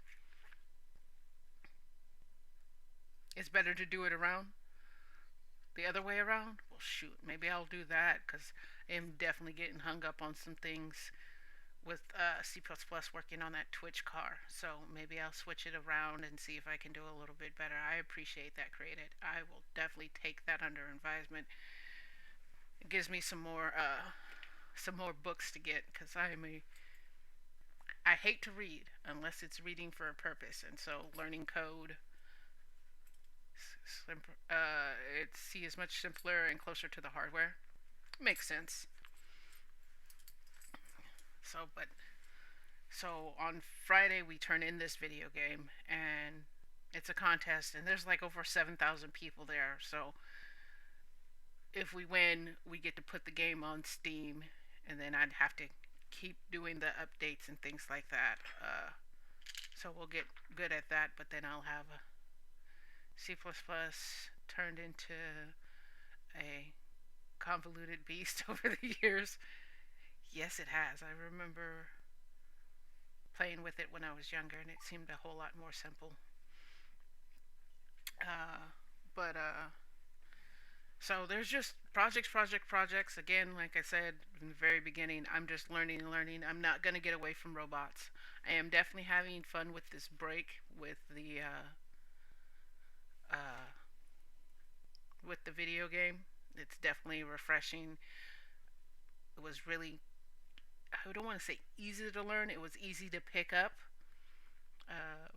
It's better to do it around the other way around. Well, shoot, maybe I'll do that because I'm definitely getting hung up on some things with C++ working on that Twitch car. So maybe I'll switch it around and see if I can do a little bit better. I appreciate that, Created. I will definitely take that under advisement. It gives me some more books to get because I hate to read unless it's reading for a purpose, and so learning code it's C is much simpler and closer to the hardware. Makes sense. But so on Friday we turn in this video game and it's a contest and there's like over 7,000 people there. So if we win, we get to put the game on Steam, and then I'd have to keep doing the updates and things like that. So we'll get good at that, but then I'll have C++ turned into a convoluted beast over the years. Yes, it has. I remember playing with it when I was younger, and it seemed a whole lot more simple. But so there's just projects. Again, like I said in the very beginning, I'm just learning. I'm not gonna get away from robots. I am definitely having fun with this break uh, with the video game. It's definitely refreshing. It was really I don't want to say easy to learn. It was easy to pick up,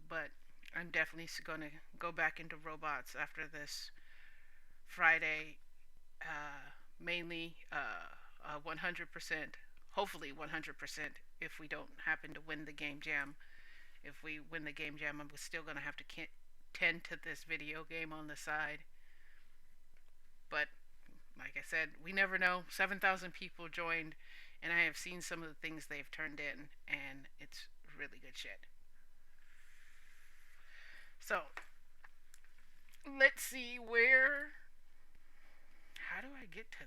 but I'm definitely going to go back into robots after this Friday. Mainly 100%, hopefully 100%. If we don't happen to win the game jam, if we win the game jam, I'm still going to have to tend to this video game on the side. But like I said, we never know. 7,000 people joined, and I have seen some of the things they've turned in, and it's really good shit. So, let's see where. How do I get to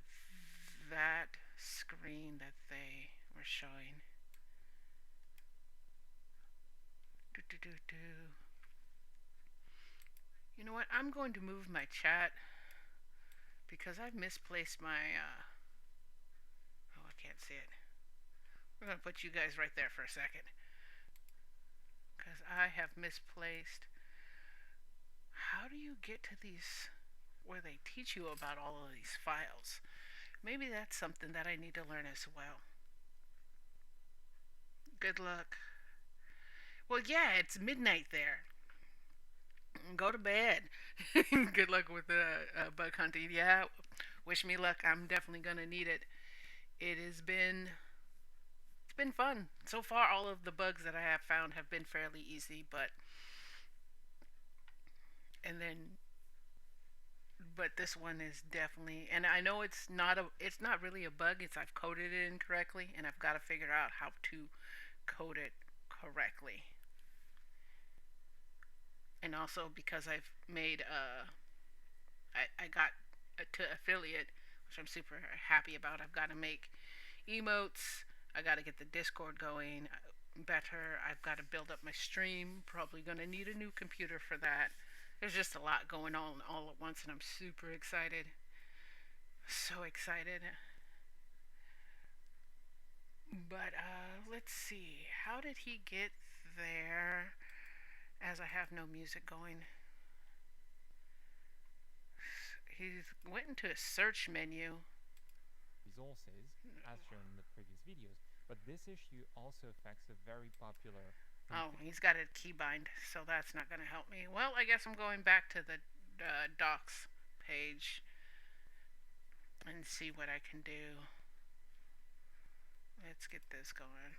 that screen that they were showing? Do, do, do, do. You know what? I'm going to move my chat because I've misplaced my. Oh, I can't see it. We're going to put you guys right there for a second because I have misplaced. How do you get to these where they teach you about all of these files? Maybe that's something that I need to learn as well. Good luck. Well, yeah, it's midnight there. Go to bed. Good luck with the bug hunting. Yeah, wish me luck. I'm definitely gonna need it. It has been it's been fun so far. All of the bugs that I have found have been fairly easy, and then but this one is definitely, and I know it's not really a bug. It's I've coded it incorrectly, and I've got to figure out how to code it correctly. And also because I've made I got to affiliate, which I'm super happy about. I've got to make emotes. I got to get the Discord going better. I've got to build up my stream. Probably going to need a new computer for that. There's just a lot going on all at once, and I'm super excited. So excited. But let's see. How did he get there? As I have no music going, he went into a search menu. Resources, as shown in the previous videos, but this issue also affects a very popular. Oh, he's got a keybind, so that's not going to help me. Well, I guess I'm going back to the docs page and see what I can do. Let's get this going.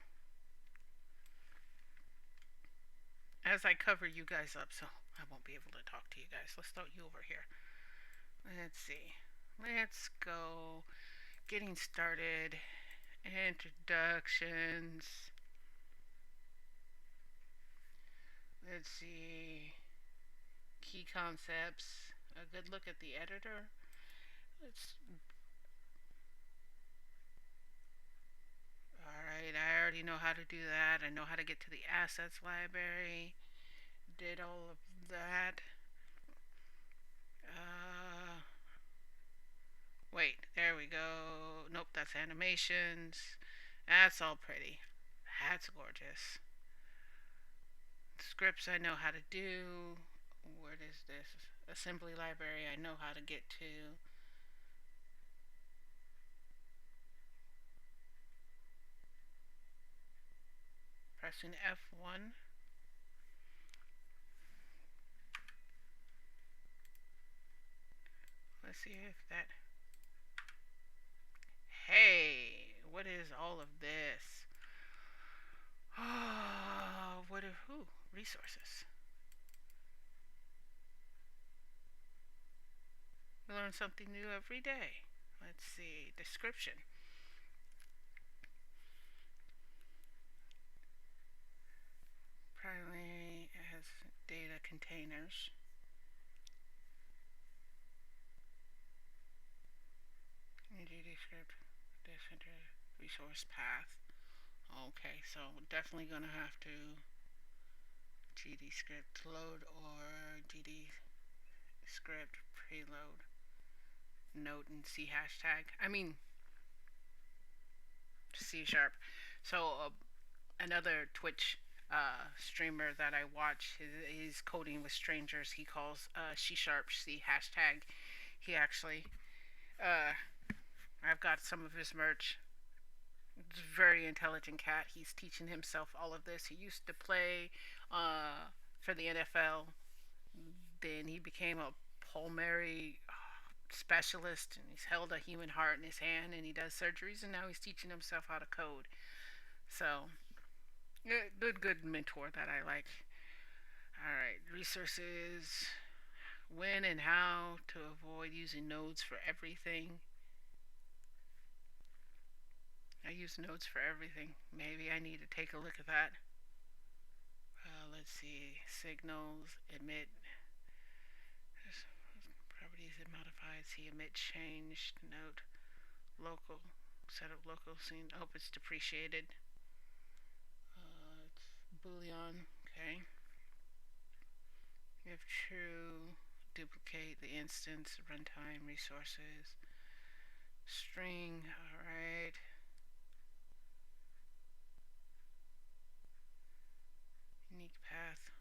As I cover you guys up, so I won't be able to talk to you guys. Let's throw you over here. Let's see. Let's go. Getting started. Introductions. Let's see. Key concepts. A good look at the editor. Let's. Alright, I already know how to do that. I know how to get to the assets library. Did all of that. Uh, Wait, there we go. Nope, that's animations. That's all pretty. That's gorgeous. Scripts I know how to do. What is this? Assembly library I know how to get to. Pressing F1. Let's see if that. Hey, what is all of this? Oh, what if who? Resources. We learn something new every day. Let's see. Description. Primary as data containers. GD script. Center resource path. Okay, so definitely gonna have to GD script load or GD script preload note and C hashtag. I mean C sharp. So another Twitch streamer that I watch, he's coding with strangers. He calls C sharp C hashtag. He actually, I've got some of his merch. It's a very intelligent cat. He's teaching himself all of this. He used to play for the NFL. Then he became a pulmonary specialist, and he's held a human heart in his hand, and he does surgeries, and now he's teaching himself how to code. So, good mentor that I like. All right, resources. When and how to avoid using nodes for everything. I use nodes for everything. Maybe I need to take a look at that. Let's see. Signals, emit, properties it modifies. See, emit changed. Note, local. Set up local scene. Oh, it's depreciated. It's Boolean. Okay. If true, duplicate the instance, runtime, resources, string. Alright. Unique path.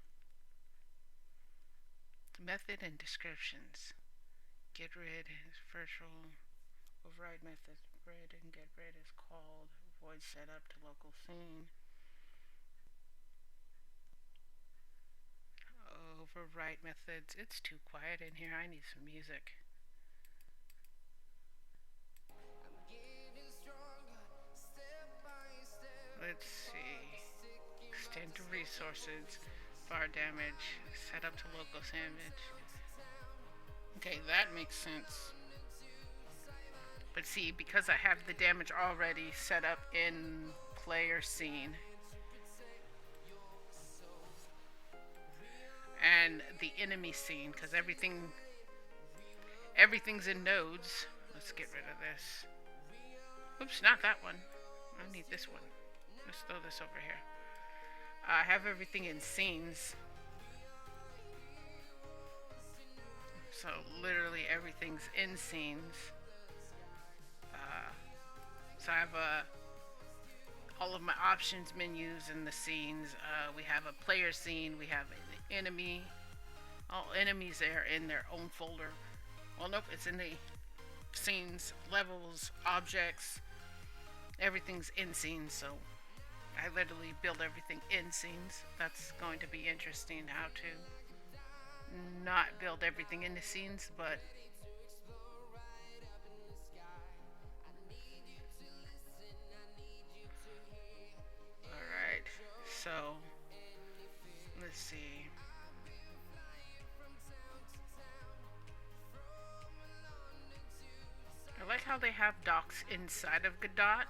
Method and descriptions. Get rid is virtual. Override method. Rid and get rid is called. Void setup to local scene. Override methods. It's too quiet in here. I need some music. Let's see. Extend to resources. Fire damage. Set up to local damage. Okay, that makes sense. But see, because I have the damage already set up in player scene and the enemy scene, because everything's in nodes. Let's get rid of this. Oops, not that one. I need this one. Let's throw this over here. I have everything in scenes. So literally everything's in scenes. So I have all of my options menus in the scenes. We have a player scene. We have an enemy. All enemies are in their own folder. Well, nope, it's in the scenes, levels, objects. Everything's in scenes, so I literally build everything in scenes. That's going to be interesting how to not build everything into scenes, but alright. So let's see. I like how they have docs inside of Godot.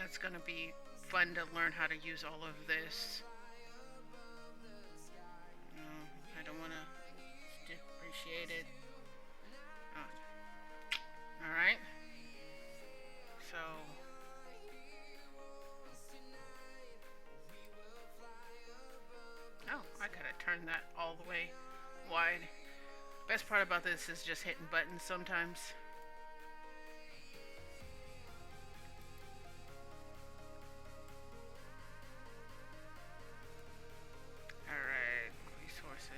It's gonna be fun to learn how to use all of this. No, I don't wanna depreciate it. Oh. Alright. So oh, I gotta turn that all the way wide. Best part about this is just hitting buttons sometimes. Alright, resources.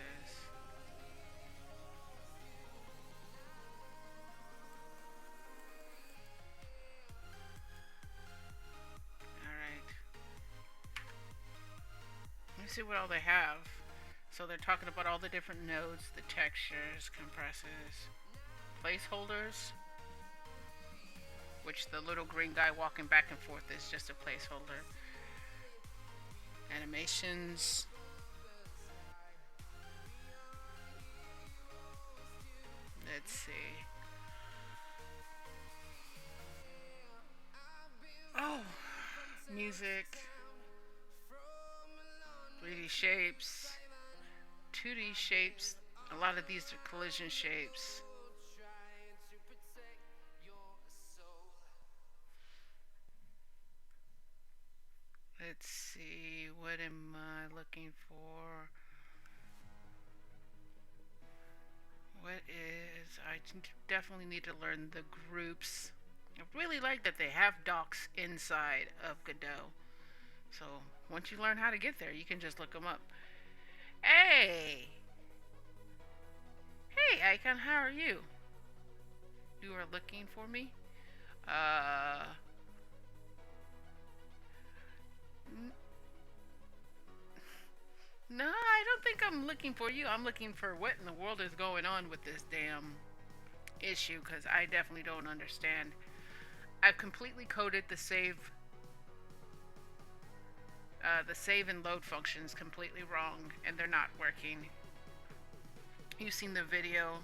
Alright. Let me see what all they have. So they're talking about all the different nodes, the textures, compresses, placeholders, which the little green guy walking back and forth is just a placeholder. Animations. Let's see. Oh, music, 3D shapes, 2D shapes. A lot of these are collision shapes. Let's see, what am I looking for? What is, I definitely need to learn the groups. I really like that they have docs inside of Godot. So once you learn how to get there, you can just look them up. Hey! Hey, Icon, how are you? You are looking for me? Uh. No, I don't think I'm looking for you. I'm looking for what in the world is going on with this damn issue because I definitely don't understand. I've completely coded the save and load functions completely wrong, and they're not working. You've seen the video.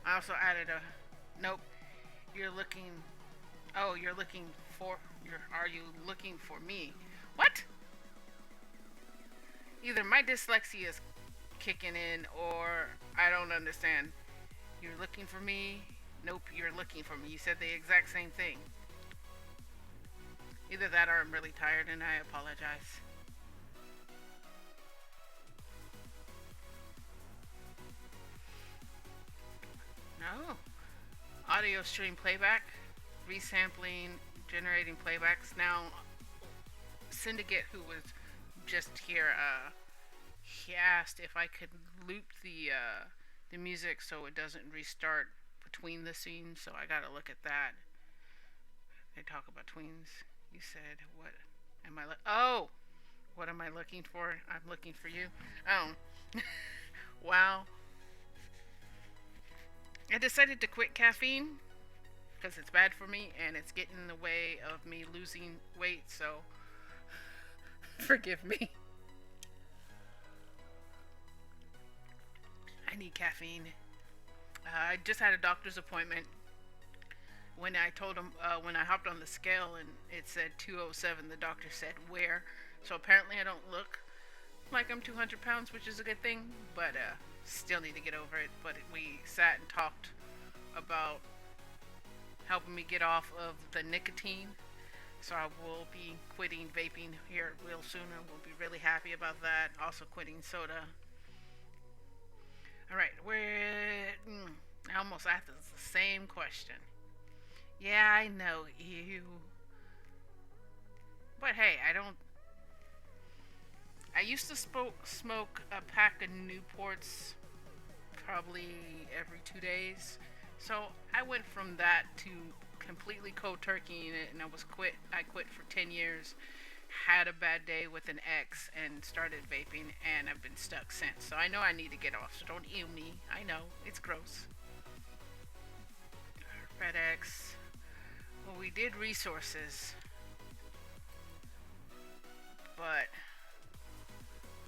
I also added a nope. You're looking. Oh, you're looking for. Are you looking for me? What? Either my dyslexia is kicking in, or I don't understand. You're looking for me? Nope, you're looking for me. You said the exact same thing. Either that or I'm really tired and I apologize. No. Audio stream playback, resampling, generating playbacks. Now, Syndicate, who was just here, he asked if I could loop the music so it doesn't restart between the scenes. So I gotta look at that. They talk about twins. You said what? Am I? Oh, what am I looking for? I'm looking for you. Oh, wow. I decided to quit caffeine because it's bad for me and it's getting in the way of me losing weight. So forgive me. I need caffeine. I just had a doctor's appointment. When I told him, when I hopped on the scale and it said 207, the doctor said, where? So apparently I don't look like I'm 200 pounds, which is a good thing, but still need to get over it. But we sat and talked about helping me get off of the nicotine. So I will be quitting vaping here real soon and we'll be really happy about that. Also quitting soda. Alright, I almost asked the same question. Yeah, I know you. But hey, I used to smoke a pack of Newports probably every 2 days. So I went from that to completely cold turkey in it, and I quit for 10 years. Had a bad day with an ex and started vaping, and I've been stuck since. So I know I need to get off. So don't ew me. I know it's gross. FedEx. Well, we did resources, but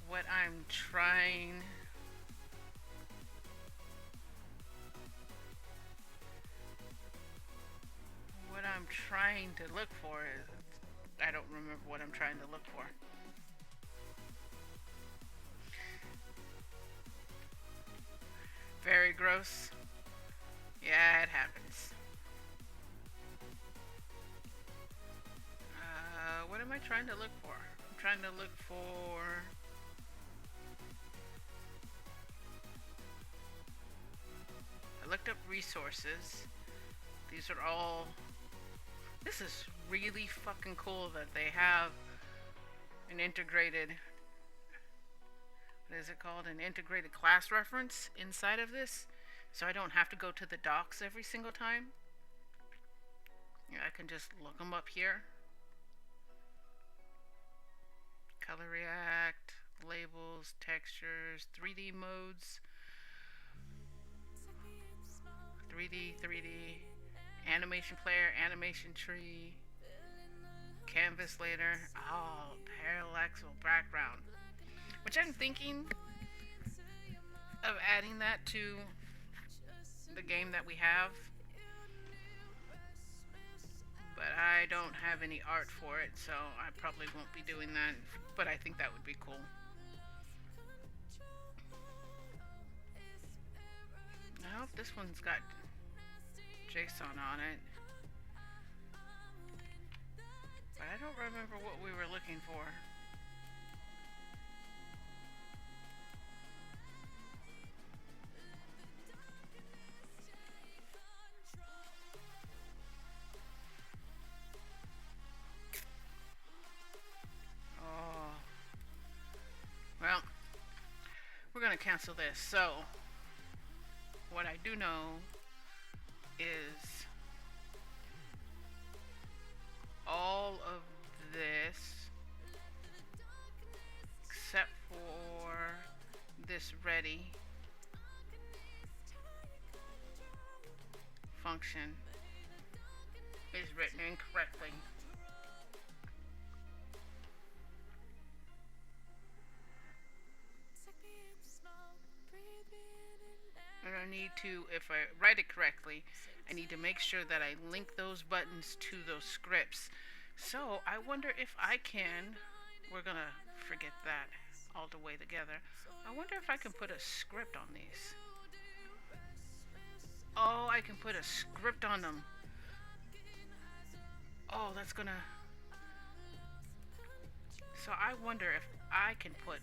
what I'm trying to look for is I don't remember what I'm trying to look for. Very gross. Yeah, it happens. What am I trying to look for? I'm trying to look for. I looked up resources. These are all. This is really fucking cool that they have an integrated. What is it called? An integrated class reference inside of this. So I don't have to go to the docs every single time. Yeah, I can just look them up here. Color React, labels, textures, 3D modes, 3D, animation player, animation tree, canvas later. Oh, parallaxal background. Which I'm thinking of adding that to the game that we have. But I don't have any art for it, so I probably won't be doing that. But I think that would be cool. I hope this one's got JSON on it. But I don't remember what we were looking for. Oh. Well, we're going to cancel this. So, what I do know is all of this, except for this ready function, is written incorrectly. And I need to, if I write it correctly, I need to make sure that I link those buttons to those scripts. So I wonder if I can, we're gonna forget that all the way together. I wonder if I can put a script on these. Oh, I can put a script on them. Oh, that's gonna. So I wonder if I can put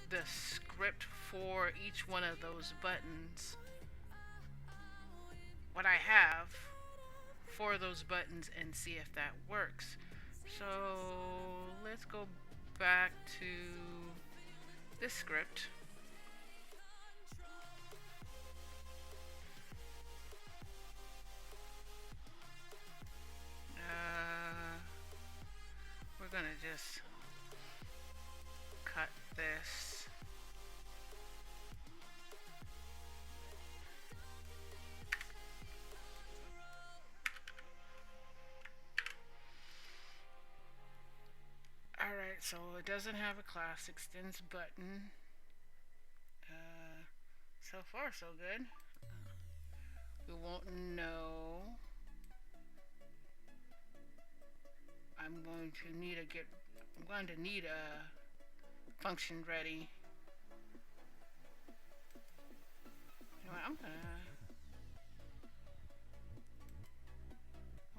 the script for each one of those buttons, what I have for those buttons, and see if that works. So let's go back to this script. We're gonna just cut this. Alright, so it doesn't have a class extends button. So far, so good. We won't know. I'm going to need a function ready. You know what, I'm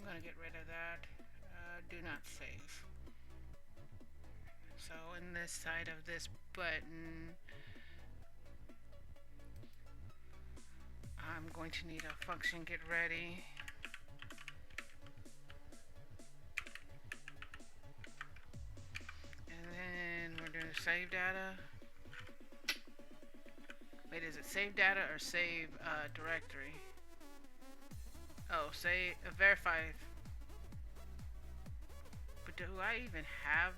gonna get rid of that. Do not save. So in this side of this button, I'm going to need a function get ready. And then we're doing save data. Wait, is it save data or save directory? Oh, save verify. But do I even have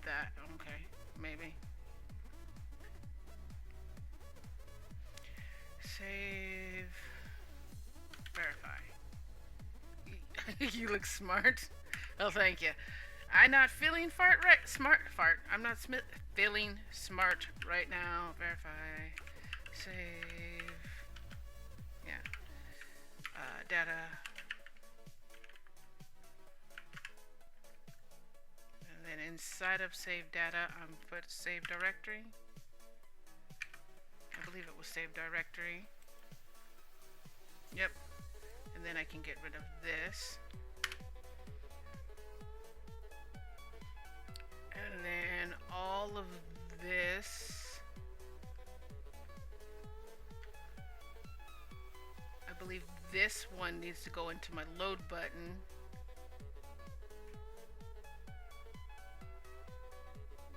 that? Okay, maybe. Save verify. You look smart. Oh, thank you. I'm not feeling smart fart. I'm not feeling smart right now. Verify. Save. Yeah. Data. And then inside of save data, I'm put save directory. I believe it was save directory. Yep. And then I can get rid of this. And then all of this, I believe this one needs to go into my load button.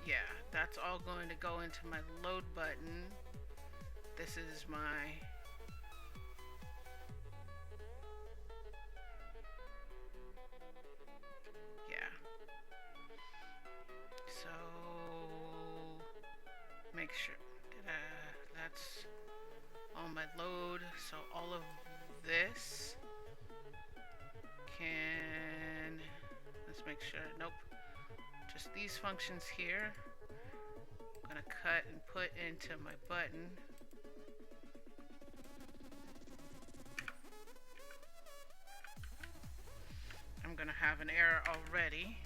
Yeah, that's all going to go into my load button. This is my so make sure that's on my load. So all of this can, let's make sure, nope, just these functions here. I'm gonna cut and put into my button. I'm gonna have an error already.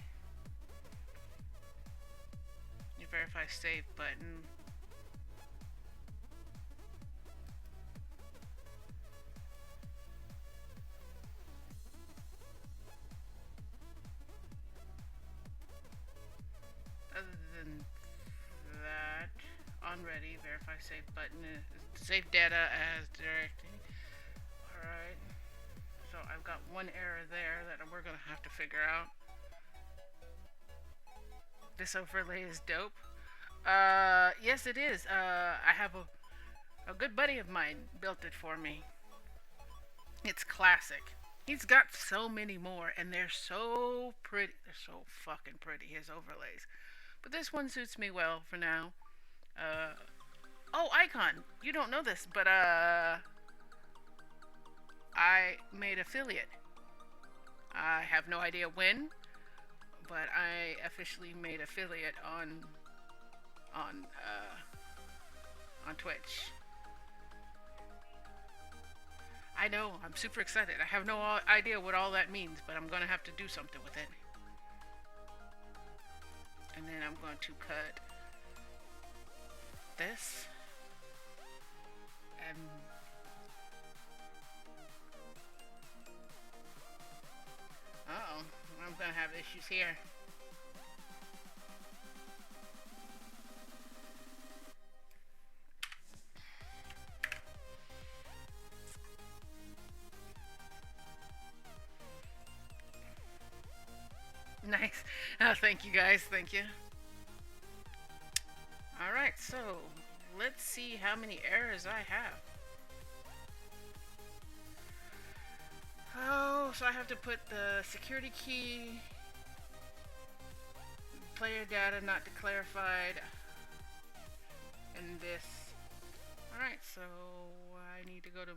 You verify save button. Other than that, on ready, verify save button, save data as directory. Alright. So I've got one error there that we're gonna have to figure out. This overlay is dope. Yes, it is. I have A good buddy of mine built it for me. It's classic. He's got so many more, and they're so pretty. They're so fucking pretty, his overlays. But this one suits me well for now. Uh, oh, Icon. You don't know this, but I made affiliate. I have no idea when, but I officially made affiliate on on Twitch. I know, I'm super excited. I have no idea what all that means, but I'm gonna have to do something with it. And then I'm going to cut this and oh, I'm gonna have issues here. Nice. Thank you guys. Thank you. Alright, so let's see how many errors I have. Oh, so I have to put the security key, player data not declarified, and this. Alright, so I need to go to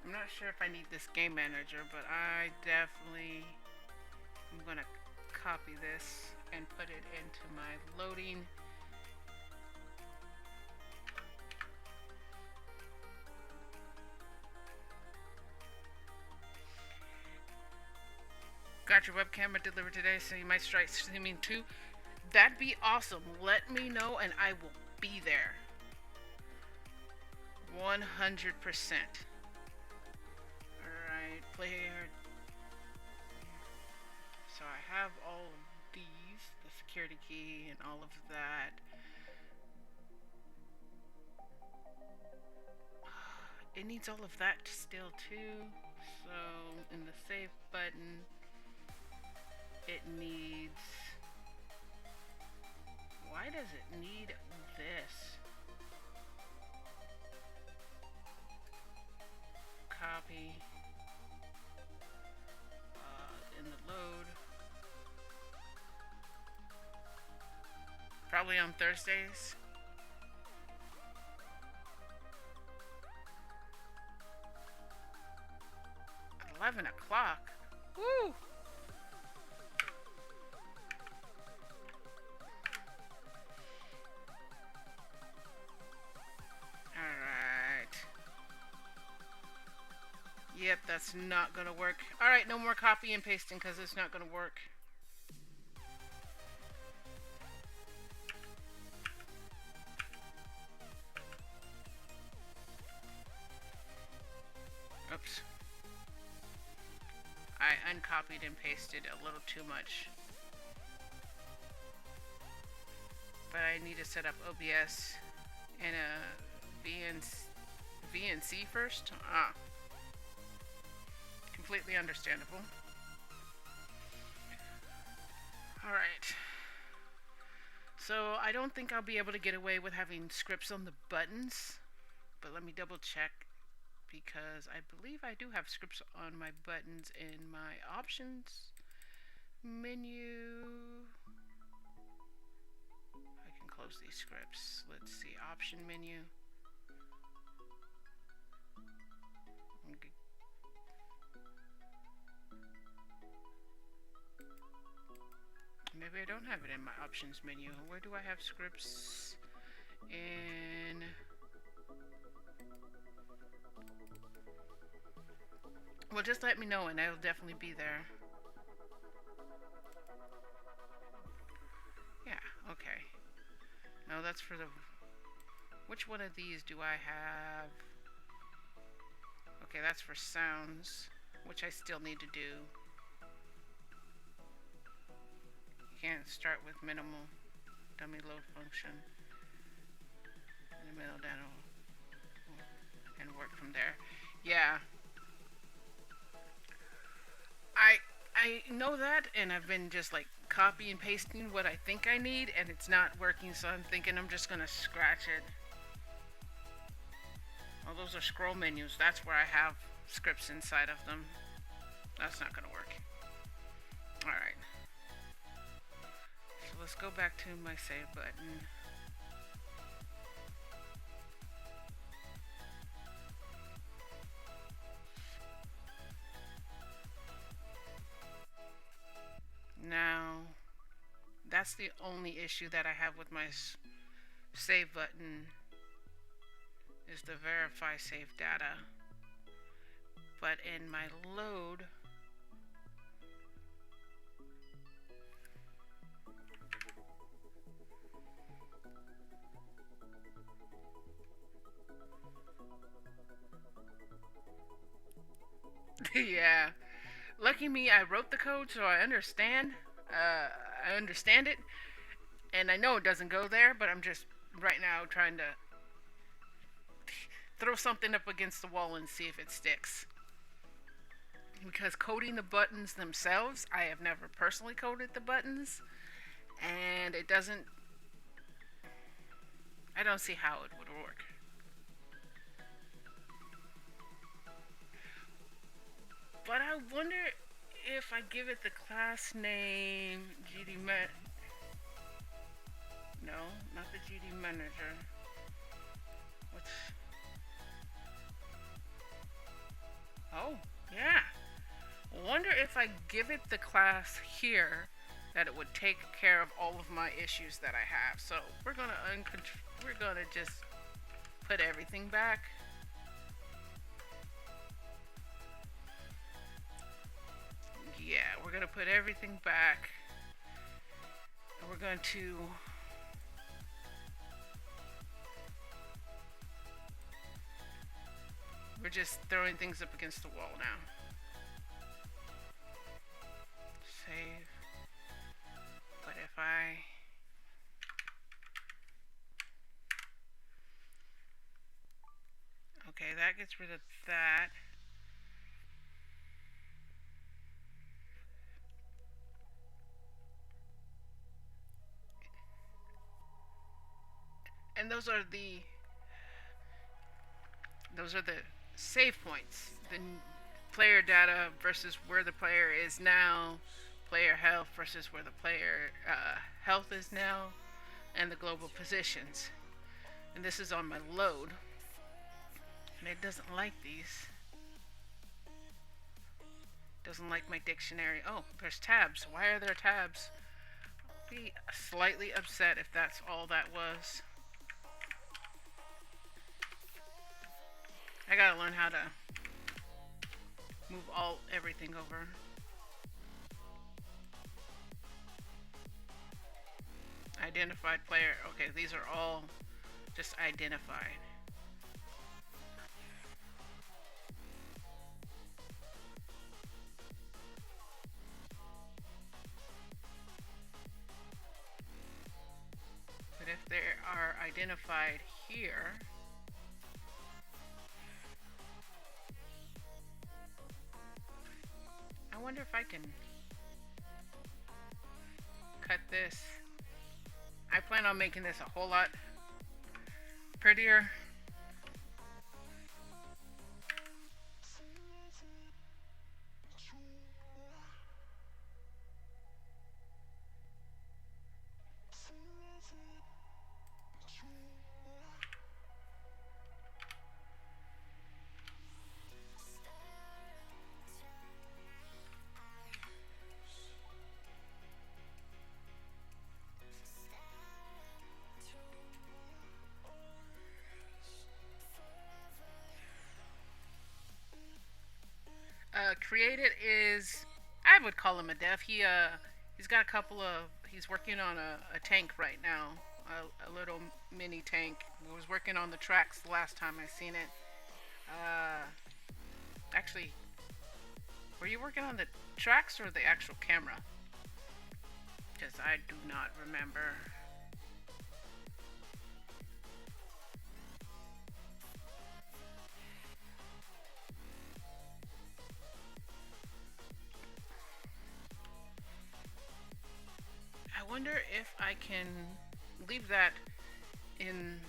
I'm not sure if I need this game manager, but I definitely am gonna copy this and put it into my loading. Got your webcam delivered today, so you might start streaming too. That'd be awesome. Let me know and I will be there. 100%. Alright, player. So I have all of these, the security key and all of that. It needs all of that still too. So in the save button, it needs. Why does it need this? Copy. In the load. Probably on Thursdays. At 11 o'clock. Woo! Yep, that's not gonna work. Alright, no more copy and pasting because it's not gonna work. Oops. I uncopied and pasted a little too much. But I need to set up OBS and a VNC first. Completely understandable. Alright. So I don't think I'll be able to get away with having scripts on the buttons. But let me double check, because I believe I do have scripts on my buttons in my options menu. I can close these scripts. Let's see, option menu. Maybe I don't have it in my options menu. Where do I have scripts? In well, just let me know and I'll definitely be there. Yeah, okay. No, that's for the... Which one of these do I have? Okay, that's for sounds, which I still need to do. You can't start with minimal dummy load function. in the middle down and work from there. Yeah, I I know that, and I've been just like copy and pasting what I think I need, and it's not working. So I'm thinking I'm just gonna scratch it. Oh, those are scroll menus. That's where I have scripts inside of them. That's not gonna work. All right. So let's go back to my save button. Now, that's the only issue that I have with my save button is the verify save data. But in my load, yeah. Lucky me, I wrote the code, so I understand. I understand it, and I know it doesn't go there. But I'm just right now trying to throw something up against the wall and see if it sticks. Because coding the buttons themselves, I have never personally coded the buttons, and it doesn't. I don't see how it would work. But I wonder if I give it the class name GD No, not the GD manager. What's? Oh, yeah. Wonder if I give it the class here, that it would take care of all of my issues that I have. So we're gonna just put everything back. Yeah, we're gonna put everything back. And we're going to we're just throwing things up against the wall now. Save. But if I okay, that gets rid of that. And those are the save points. The player data versus where the player is now, player health versus where the player health is now, and the global positions. And this is on my load, and it doesn't like these. Doesn't like my dictionary. Oh, there's tabs. Why are there tabs? I'll be slightly upset if that's all that was. I gotta learn how to move everything over. Identified player. Okay, these are all just identified. But if they are identified here, I wonder if I can cut this. I plan on making this a whole lot prettier. Created is, I would call him a dev. He's got a couple of, he's working on a tank right now, a little mini tank. He was working on the tracks the last time I seen it. Uh, Actually, were you working on the tracks or the actual camera? Because I do not remember. wonder if I can leave that in.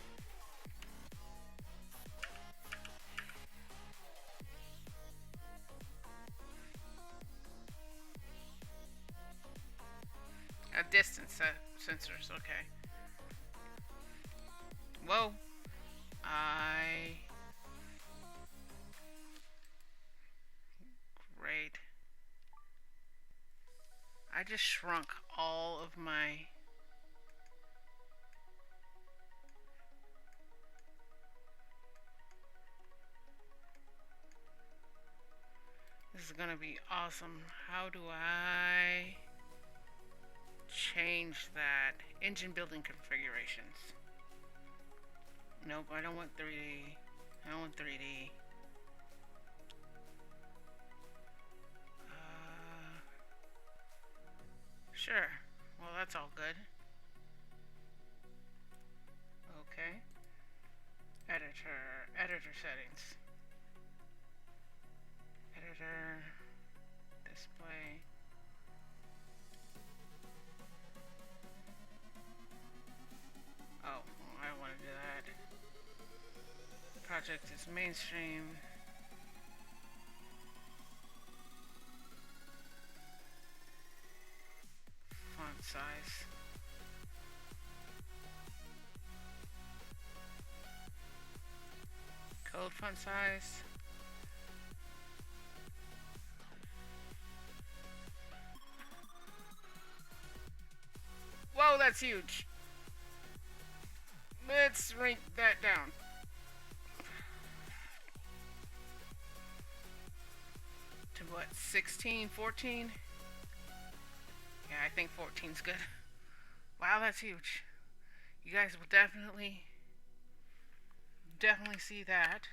A distance sensors, okay. Whoa. I. Great. I just shrunk all of my. This is gonna be awesome. How do I change that? Engine building configurations. Nope, I don't want 3D. I don't want 3D. Sure. Well, that's all good. Okay. Editor settings. Editor, display. Oh, well, I don't want to do that. Project is mainstream. Font size. Code font size. Whoa, that's huge. Let's rank that down. To what, 16, 14? Yeah, I think 14's good. Wow, that's huge. You guys will definitely see that.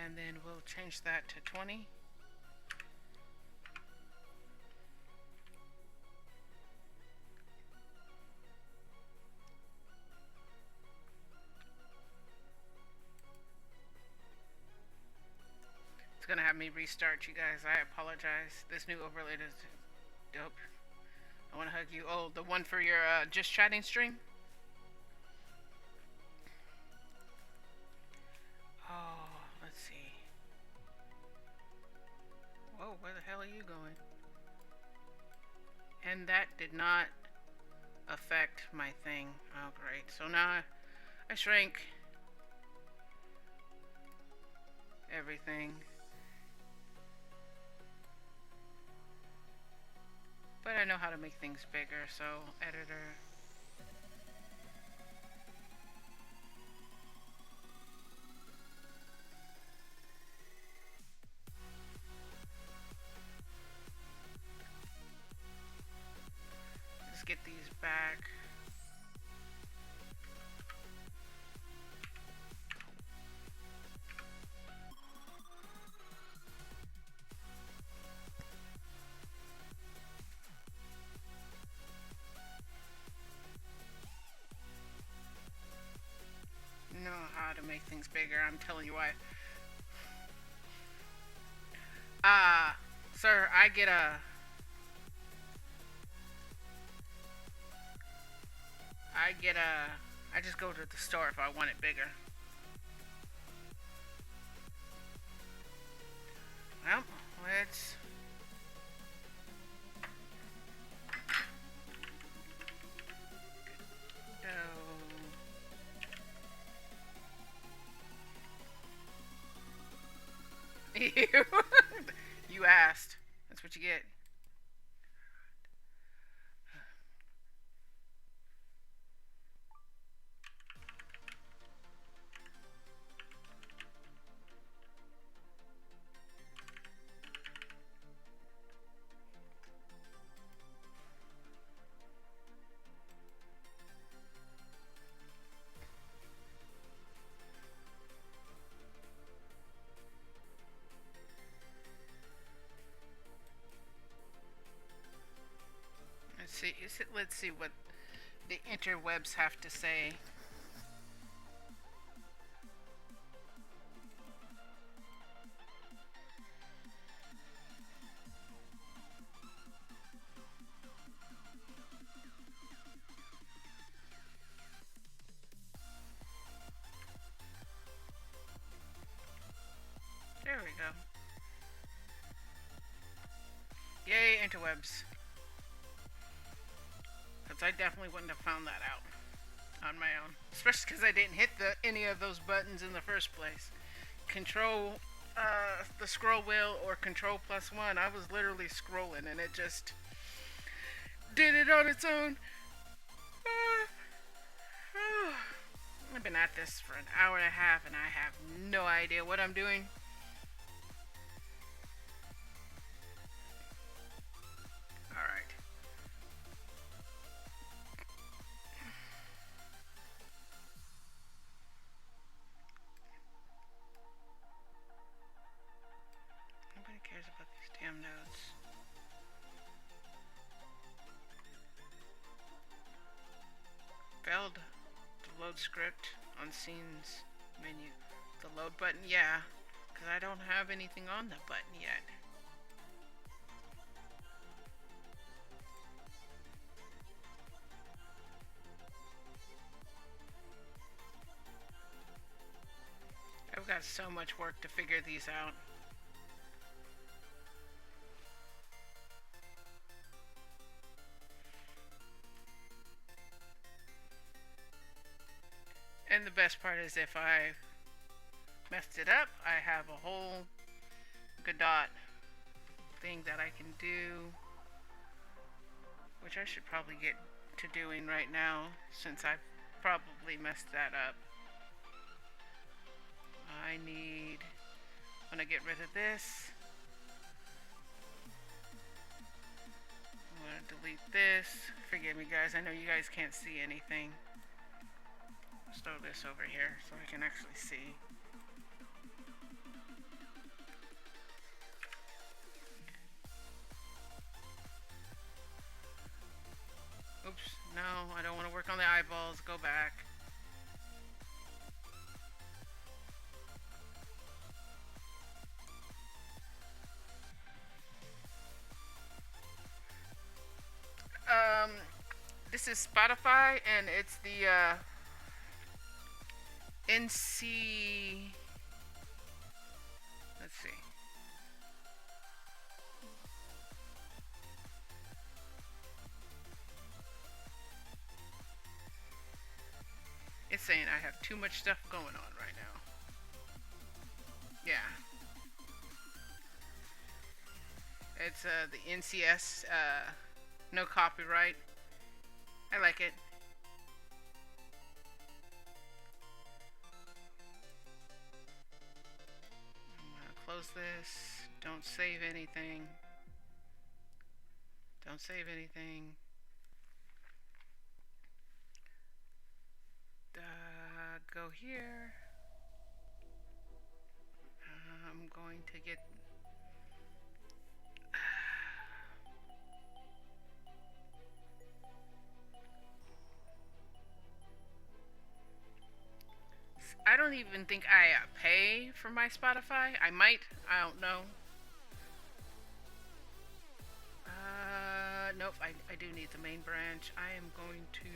And then we'll change that to 20. It's gonna have me restart, you guys. I apologize. This new overlay is dope. I want to hug you. Oh, the one for your just chatting stream? Oh, let's see. Whoa, where the hell are you going? And that did not affect my thing. Oh, great. So now I shrank everything. But I know how to make things bigger, so editor. Let's get these back. Know how to make things bigger. I'm telling you why. Sir, I get a. I just go to the store if I want it bigger. Well, let's. Go. You asked. That's what you get. Let's see what the interwebs have to say. interwebs. Because I definitely wouldn't have found that out on my own. Especially because I didn't hit any of those buttons in the first place. Control the scroll wheel or control +1. I was literally scrolling and it just did it on its own. I've been at this for an hour and a half and I have no idea what I'm doing. Alright. Nobody cares about these damn nodes. Failed to load script on scenes menu. The load button, yeah. Because I don't have anything on the button yet. I've got so much work to figure these out. And the best part is if I messed it up, I have a whole Godot thing that I can do, which I should probably get to doing right now since I probably messed that up. I want to get rid of this. I'm going to delete this. Forgive me guys, I know you guys can't see anything. Let's throw this over here so I can actually see. Oops, no, I don't want to work on the eyeballs. Go back. This is Spotify and it's the NC. Let's see. It's saying I have too much stuff going on right now. Yeah. It's the NCS, no copyright. I like it. I'm gonna close this. Don't save anything. Don't save anything. Go here. I'm going to get I don't even think I pay for my Spotify. I might. I don't know. Nope. I do need the main branch. I am going to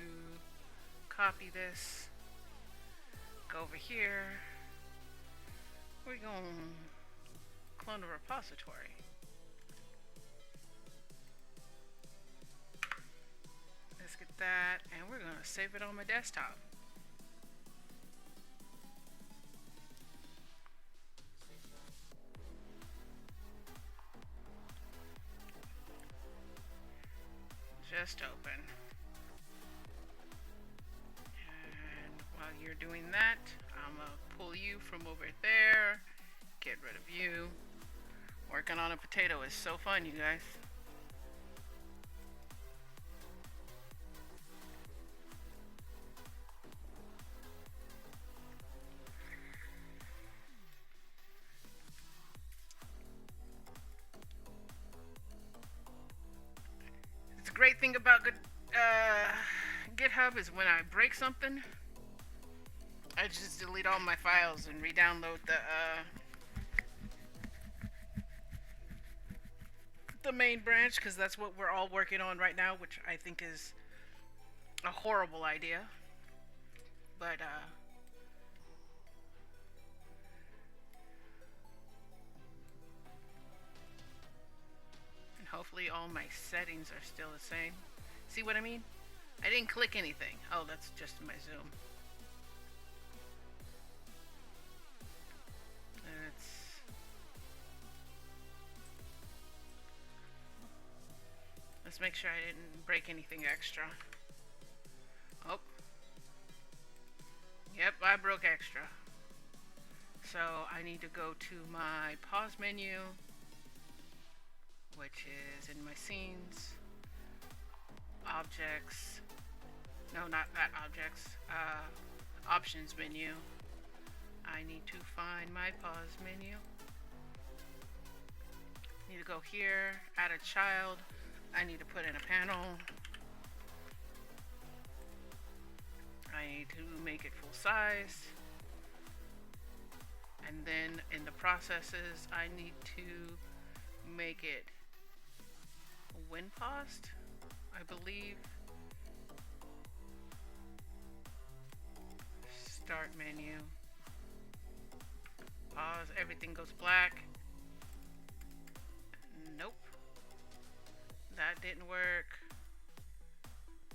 copy this. Go over here. We're going to clone a repository. Let's get that. And we're going to save it on my desktop. Just open. And while you're doing that, I'm gonna pull you from over there, get rid of you. Working on a potato is so fun, you guys. Great thing about GitHub is when I break something, I just delete all my files and re-download the main branch, because that's what we're all working on right now, which I think is a horrible idea. But and hopefully all my settings are still the same. See what I mean? I didn't click anything. Oh, that's just my zoom. Let's let's make sure I didn't break anything extra. Oh. Yep, I broke extra. So I need to go to my pause menu, which is in my scenes, objects, no, not objects, options menu. I need to find my pause menu. Need to go here, add a child. I need to put in a panel. I need to make it full size. And then in the processes, I need to make it when paused, I believe. Start menu. Pause, everything goes black. Nope. That didn't work.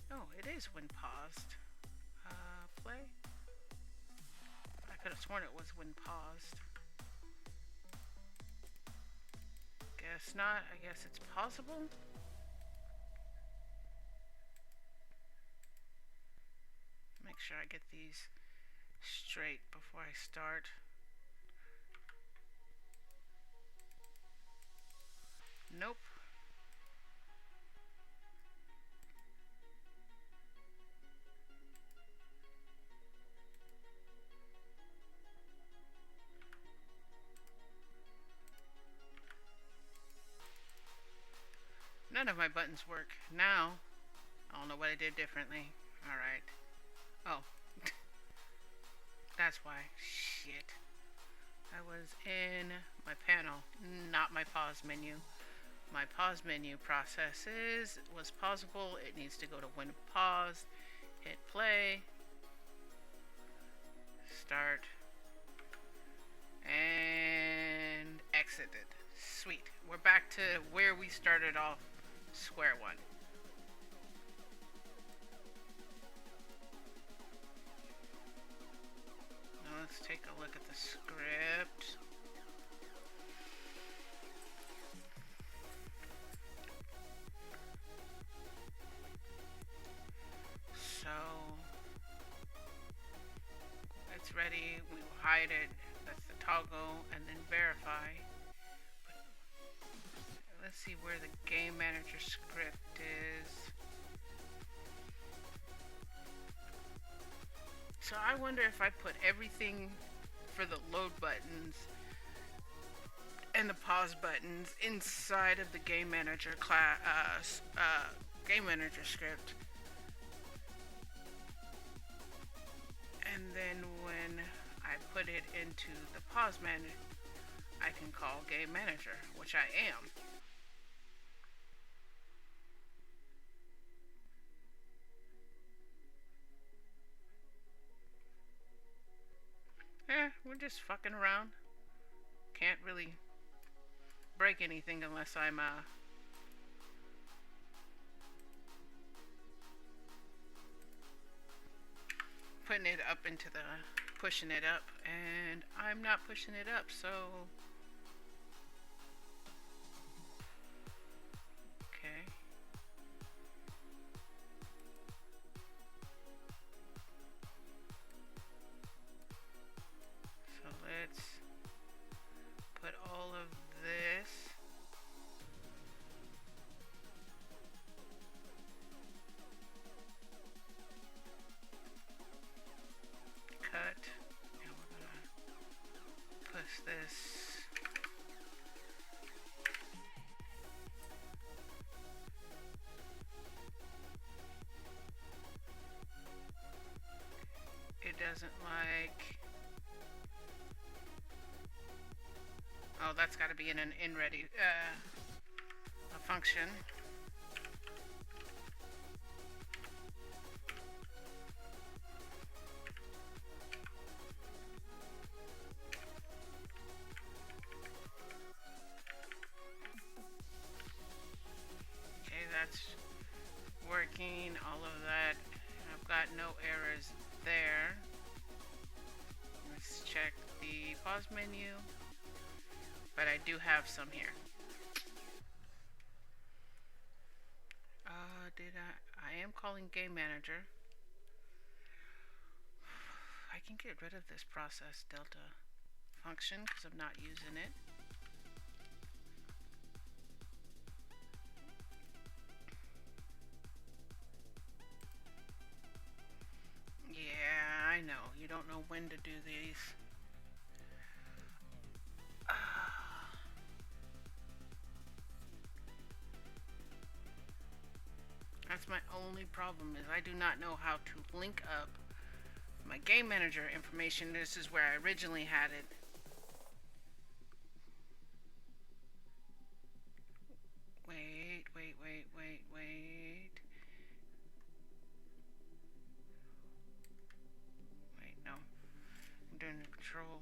No, it is when paused. Play. I could have sworn it was when paused. Guess not. I guess it's possible. Make sure I get these straight before I start. Nope. None of my buttons work. Now, I don't know what I did differently. Alright. Oh. That's why. Shit. I was in my panel, not my pause menu. My pause menu process was pausable. It needs to go to when paused. Hit play. Start. And exited. Sweet. We're back to where we started off. Square one. Now let's take a look at the script. So it's ready. We will hide it. That's the toggle, and then verify. Let's see where the game manager script is. So I wonder if I put everything for the load buttons and the pause buttons inside of the game manager class, game manager script. And then when I put it into the pause menu, I can call game manager, which I am. We're just fucking around. Can't really break anything unless I'm putting it up into the, pushing it up, and I'm not pushing it up, so okay. So let's put all of this cut, and we're gonna push this it doesn't like. Oh, that's got to be in an in-ready a function. pause menu, but I do have some here. I am calling game manager. I can get rid of this process delta function because I'm not using it. Yeah, I know. You don't know when to do these. That's my only problem, is I do not know how to link up my game manager information. This is where I originally had it. Wait. Wait, no. I'm doing the control.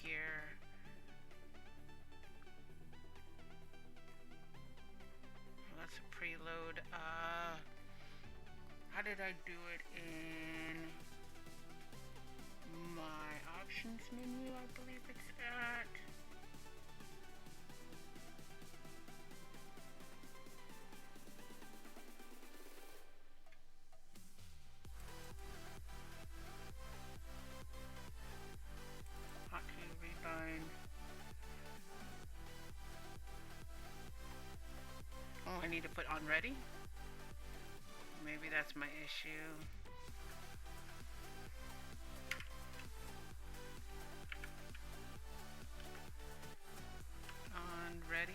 Here. Well, that's a preload. How did I do it in my options menu? I believe it's at. Hotkey rebind. Oh, I need to put on ready. Maybe that's my issue. On ready.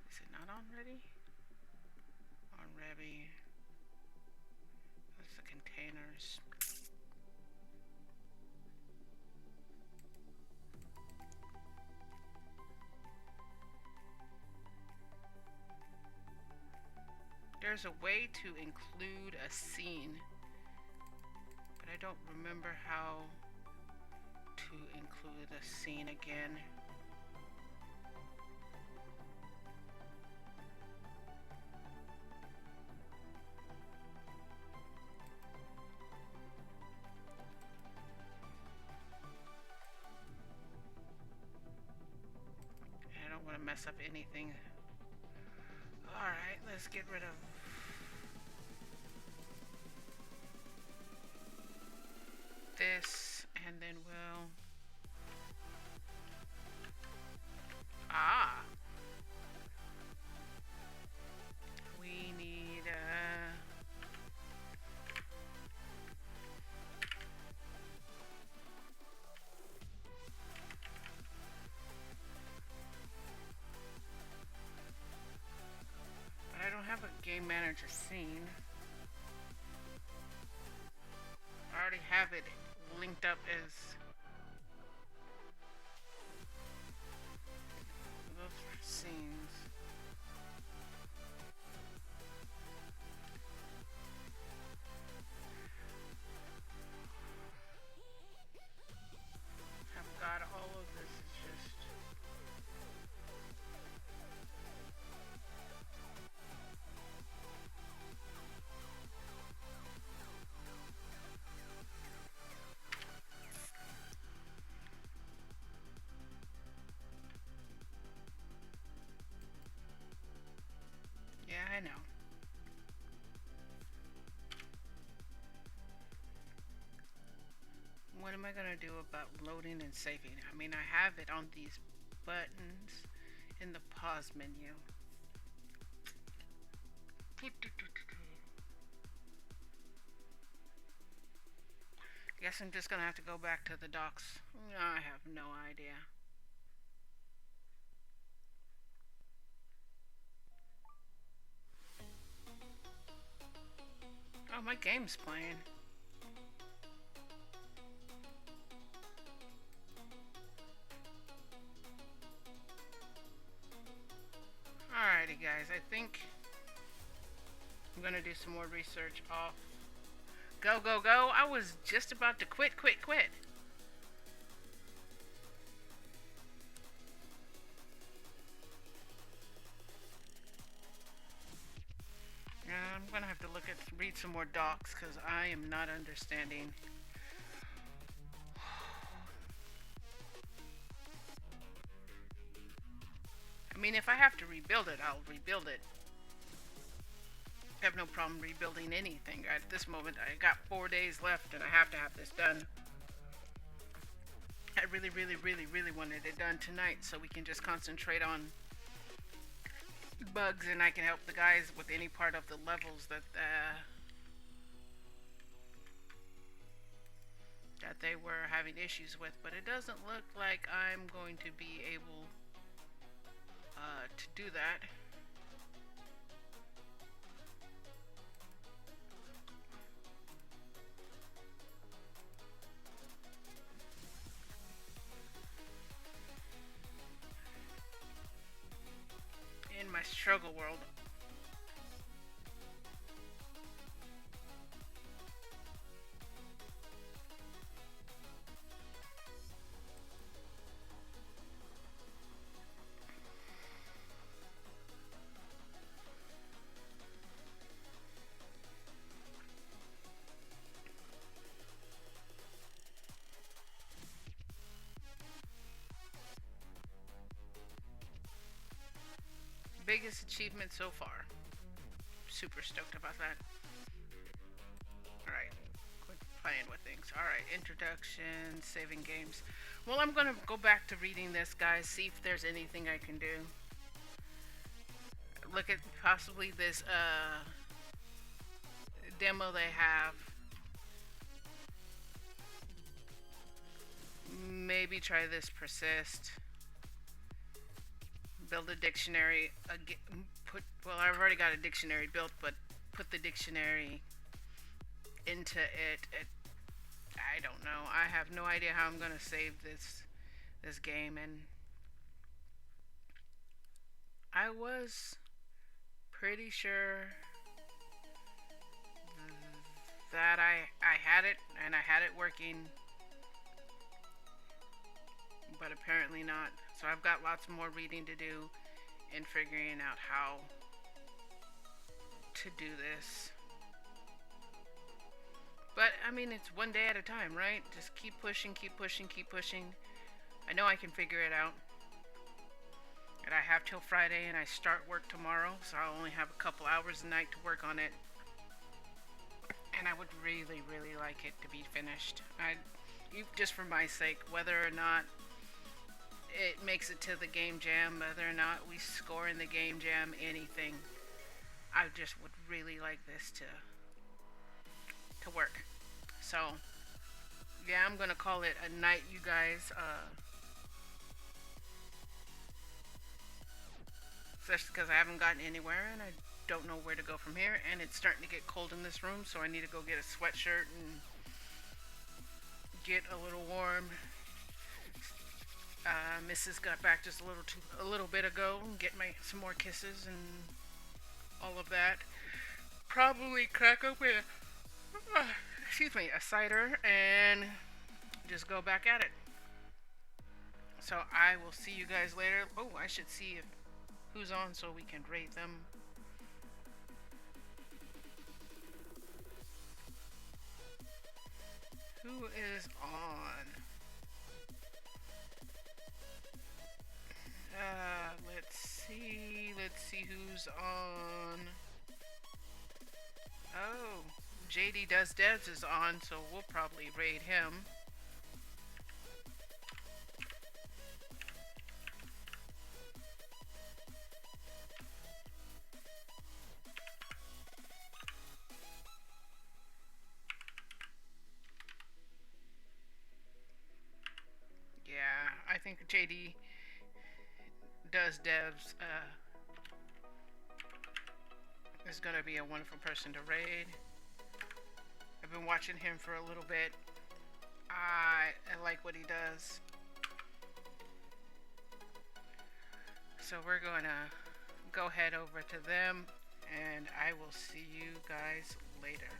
Is it not on ready? On ready. That's the containers. There's a way to include a scene, but I don't remember how to include a scene again. I don't want to mess up anything. Alright, let's get rid of this, and then we'll... We need but I don't have a game manager scene. I already have it linked up as those scenes. I've got all of this. It's just yeah, I know. What am I gonna do about loading and saving? I mean, I have it on these buttons in the pause menu. Guess I'm just gonna have to go back to the docs. I have no idea. Oh, my game's playing. Alrighty guys, I think I'm gonna do some more research off. Go, go, go. I was just about to quit. read some more docs because I am not understanding. I mean, if I have to rebuild it, I'll rebuild it. I have no problem rebuilding anything. At this moment, I got 4 days left and I have to have this done. I really, really, really, really wanted it done tonight so we can just concentrate on bugs and I can help the guys with any part of the levels that they were having issues with. But it doesn't look like I'm going to be able to do that. In my struggle world. Biggest achievement so far. Super stoked about that. Alright, quit playing with things. Alright, introduction, saving games. Well, I'm gonna go back to reading this, guys, see if there's anything I can do. Look at possibly this demo they have. Maybe try this persist. Build a dictionary. Well, I've already got a dictionary built, but put the dictionary into it. I don't know. I have no idea how I'm gonna save this game, and I was pretty sure that I had it and I had it working, but apparently not. So I've got lots more reading to do and figuring out how to do this. But I mean, it's one day at a time, right? Just keep pushing, keep pushing, keep pushing. I know I can figure it out. And I have till Friday and I start work tomorrow, so I'll only have a couple hours a night to work on it. And I would really, really like it to be finished. Just for my sake, whether or not it makes it to the game jam, whether or not we score in the game jam, anything. I just would really like this to work. So yeah, I'm gonna call it a night, you guys. Especially because I haven't gotten anywhere and I don't know where to go from here, and it's starting to get cold in this room, so I need to go get a sweatshirt and get a little warm. Mrs. got back just a little bit ago and get some more kisses and all of that. Probably crack open a cider and just go back at it. So I will see you guys later. Oh, I should see who's on so we can rate them. Who is on? Let's see who's on. Oh, JD Does Devs is on, so we'll probably raid him. Yeah, I think JD Does Devs is gonna be a wonderful person to raid. I've been watching him for a little bit. I like what he does. So we're gonna go head over to them, and I will see you guys later.